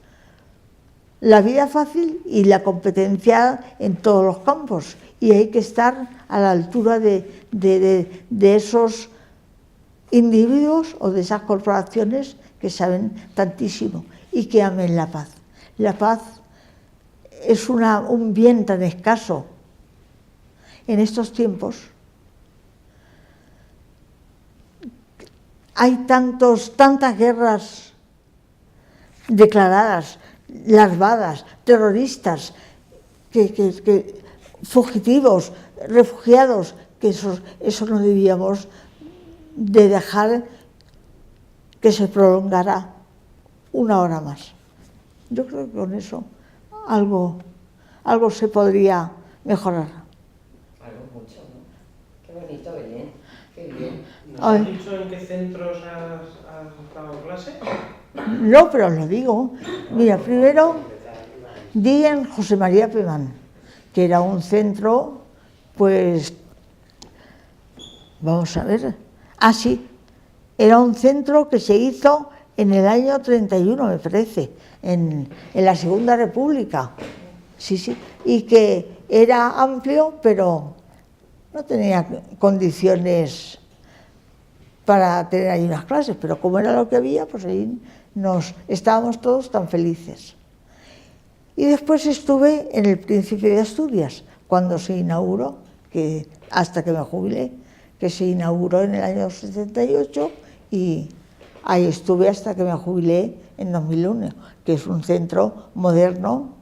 la vida fácil y la competencia en todos los campos. Y hay que estar a la altura de esos individuos o de esas corporaciones que saben tantísimo y que amen la paz. La paz es un bien tan escaso en estos tiempos. Hay tantas guerras declaradas, larvadas, terroristas, fugitivos, refugiados, que eso no debíamos de dejar que se prolongara una hora más. Yo creo que con eso algo se podría mejorar. Algo mucho, ¿no? Qué bonito, Belén, qué bien. ¿Nos has dicho en qué centros has dado clase? No, pero os lo digo. Mira, primero di en José María Pemán, que era un centro, pues, vamos a ver, sí, era un centro que se hizo en el año 31, me parece, en la Segunda República, sí, y que era amplio, pero no tenía condiciones para tener ahí unas clases, pero como era lo que había, pues ahí estábamos todos tan felices. Y después estuve en el Príncipe de Asturias, cuando se inauguró, hasta que me jubilé, que se inauguró en el año 78, y ahí estuve hasta que me jubilé en 2001, que es un centro moderno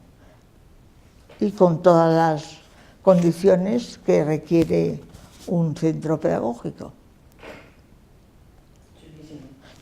y con todas las condiciones que requiere un centro pedagógico.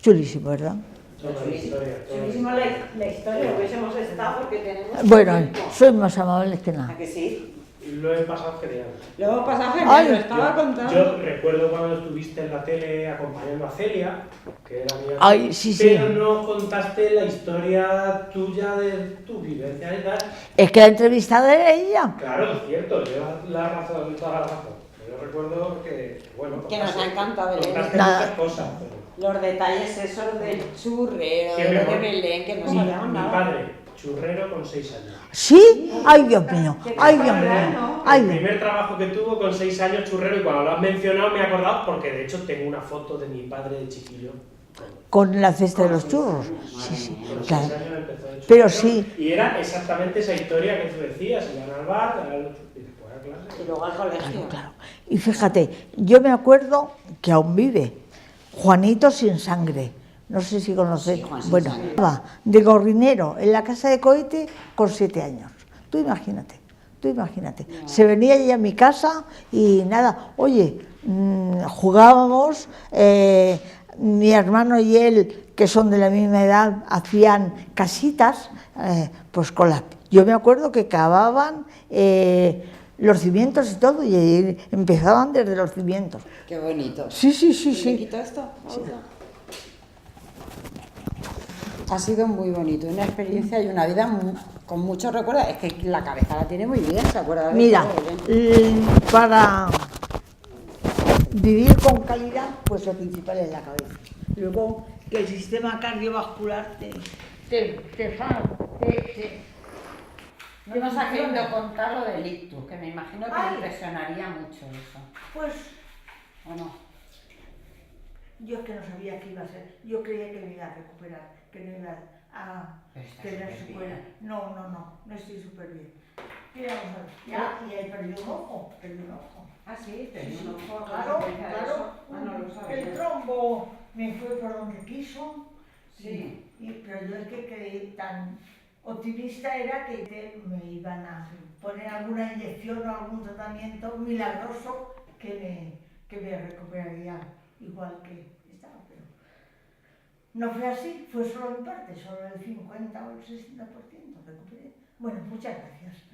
Chulísimo, ¿verdad? Chulísimo la historia, hubiésemos estado porque tenemos... Bueno, soy más amable que nada. ¿A que sí? Lo he pasado genial. Lo hemos pasado genial, Ay, lo estaba contando. Yo recuerdo cuando estuviste en la tele acompañando a Celia, que era amiga, Ay, sí, sí. pero no contaste la historia tuya de tu vivencia y tal. Es que la entrevistada era ella. Claro, es cierto, llevas la razón, toda la razón. Yo recuerdo que, bueno, Que nos ha encantado Belén. contaste Nada. muchas cosas. Pero Los detalles esos del churrero, Qué de lo de mejor. Belén, que no sabíamos mi nada. padre, churrero con 6 años. ¿Sí? Ay, Dios mío, ay, Dios mío, ay, El Dios mío. primer trabajo que tuvo con 6 años churrero, y cuando lo has mencionado me he acordado porque de hecho tengo una foto de mi padre de chiquillo. Con la cesta de los churros. Sí, sí, Con 6 claro. años empezó de churrero. Pero sí. Y era exactamente esa historia que tú decías, iban al bar, y después a clase. Y luego al colegio. Claro, claro. Y fíjate, yo me acuerdo que aún vive Juanito sin sangre. No sé si conocéis. Sí, Juan sin Bueno, sangre. estaba de gorrinero en la casa de Cohete con 7 años. Tú imagínate, tú imagínate. Se venía ella a mi casa y nada, oye, jugábamos, mi hermano y él, que son de la misma edad, hacían casitas, pues con las... Yo me acuerdo que cavaban los cimientos y todo, y empezaban desde los cimientos. Qué bonito. Sí, sí, sí, ¿Le sí. quito esto? Ha sido muy bonito, una experiencia y una vida con muchos recuerdos. Es que la cabeza la tiene muy bien, ¿se acuerda de Mira, todo, Belén? para vivir con calidad, pues lo principal es la cabeza. Luego, que el sistema cardiovascular No nos ha querido contar lo del ictus, que me imagino que Ay. le impresionaría mucho eso. Pues ¿O no? yo es que no sabía qué iba a ser. Yo creía que me iba a recuperar, que no iba a Pero está tener súper secuela. bien. No estoy súper bien. ¿Qué vamos a ver? Ya, y ahí perdí un ojo, Ah, sí, tenía un ojo. Claro, consecuencia de claro. eso. Ah, no lo sabía. El trombo me fue por donde quiso. Sí. Pero yo es que quedé tan optimista era que me iban a poner alguna inyección o algún tratamiento milagroso que me recuperaría igual que estaba. Pero no fue así, fue solo en parte, solo el 50 o el 60% recuperé. Bueno, muchas gracias.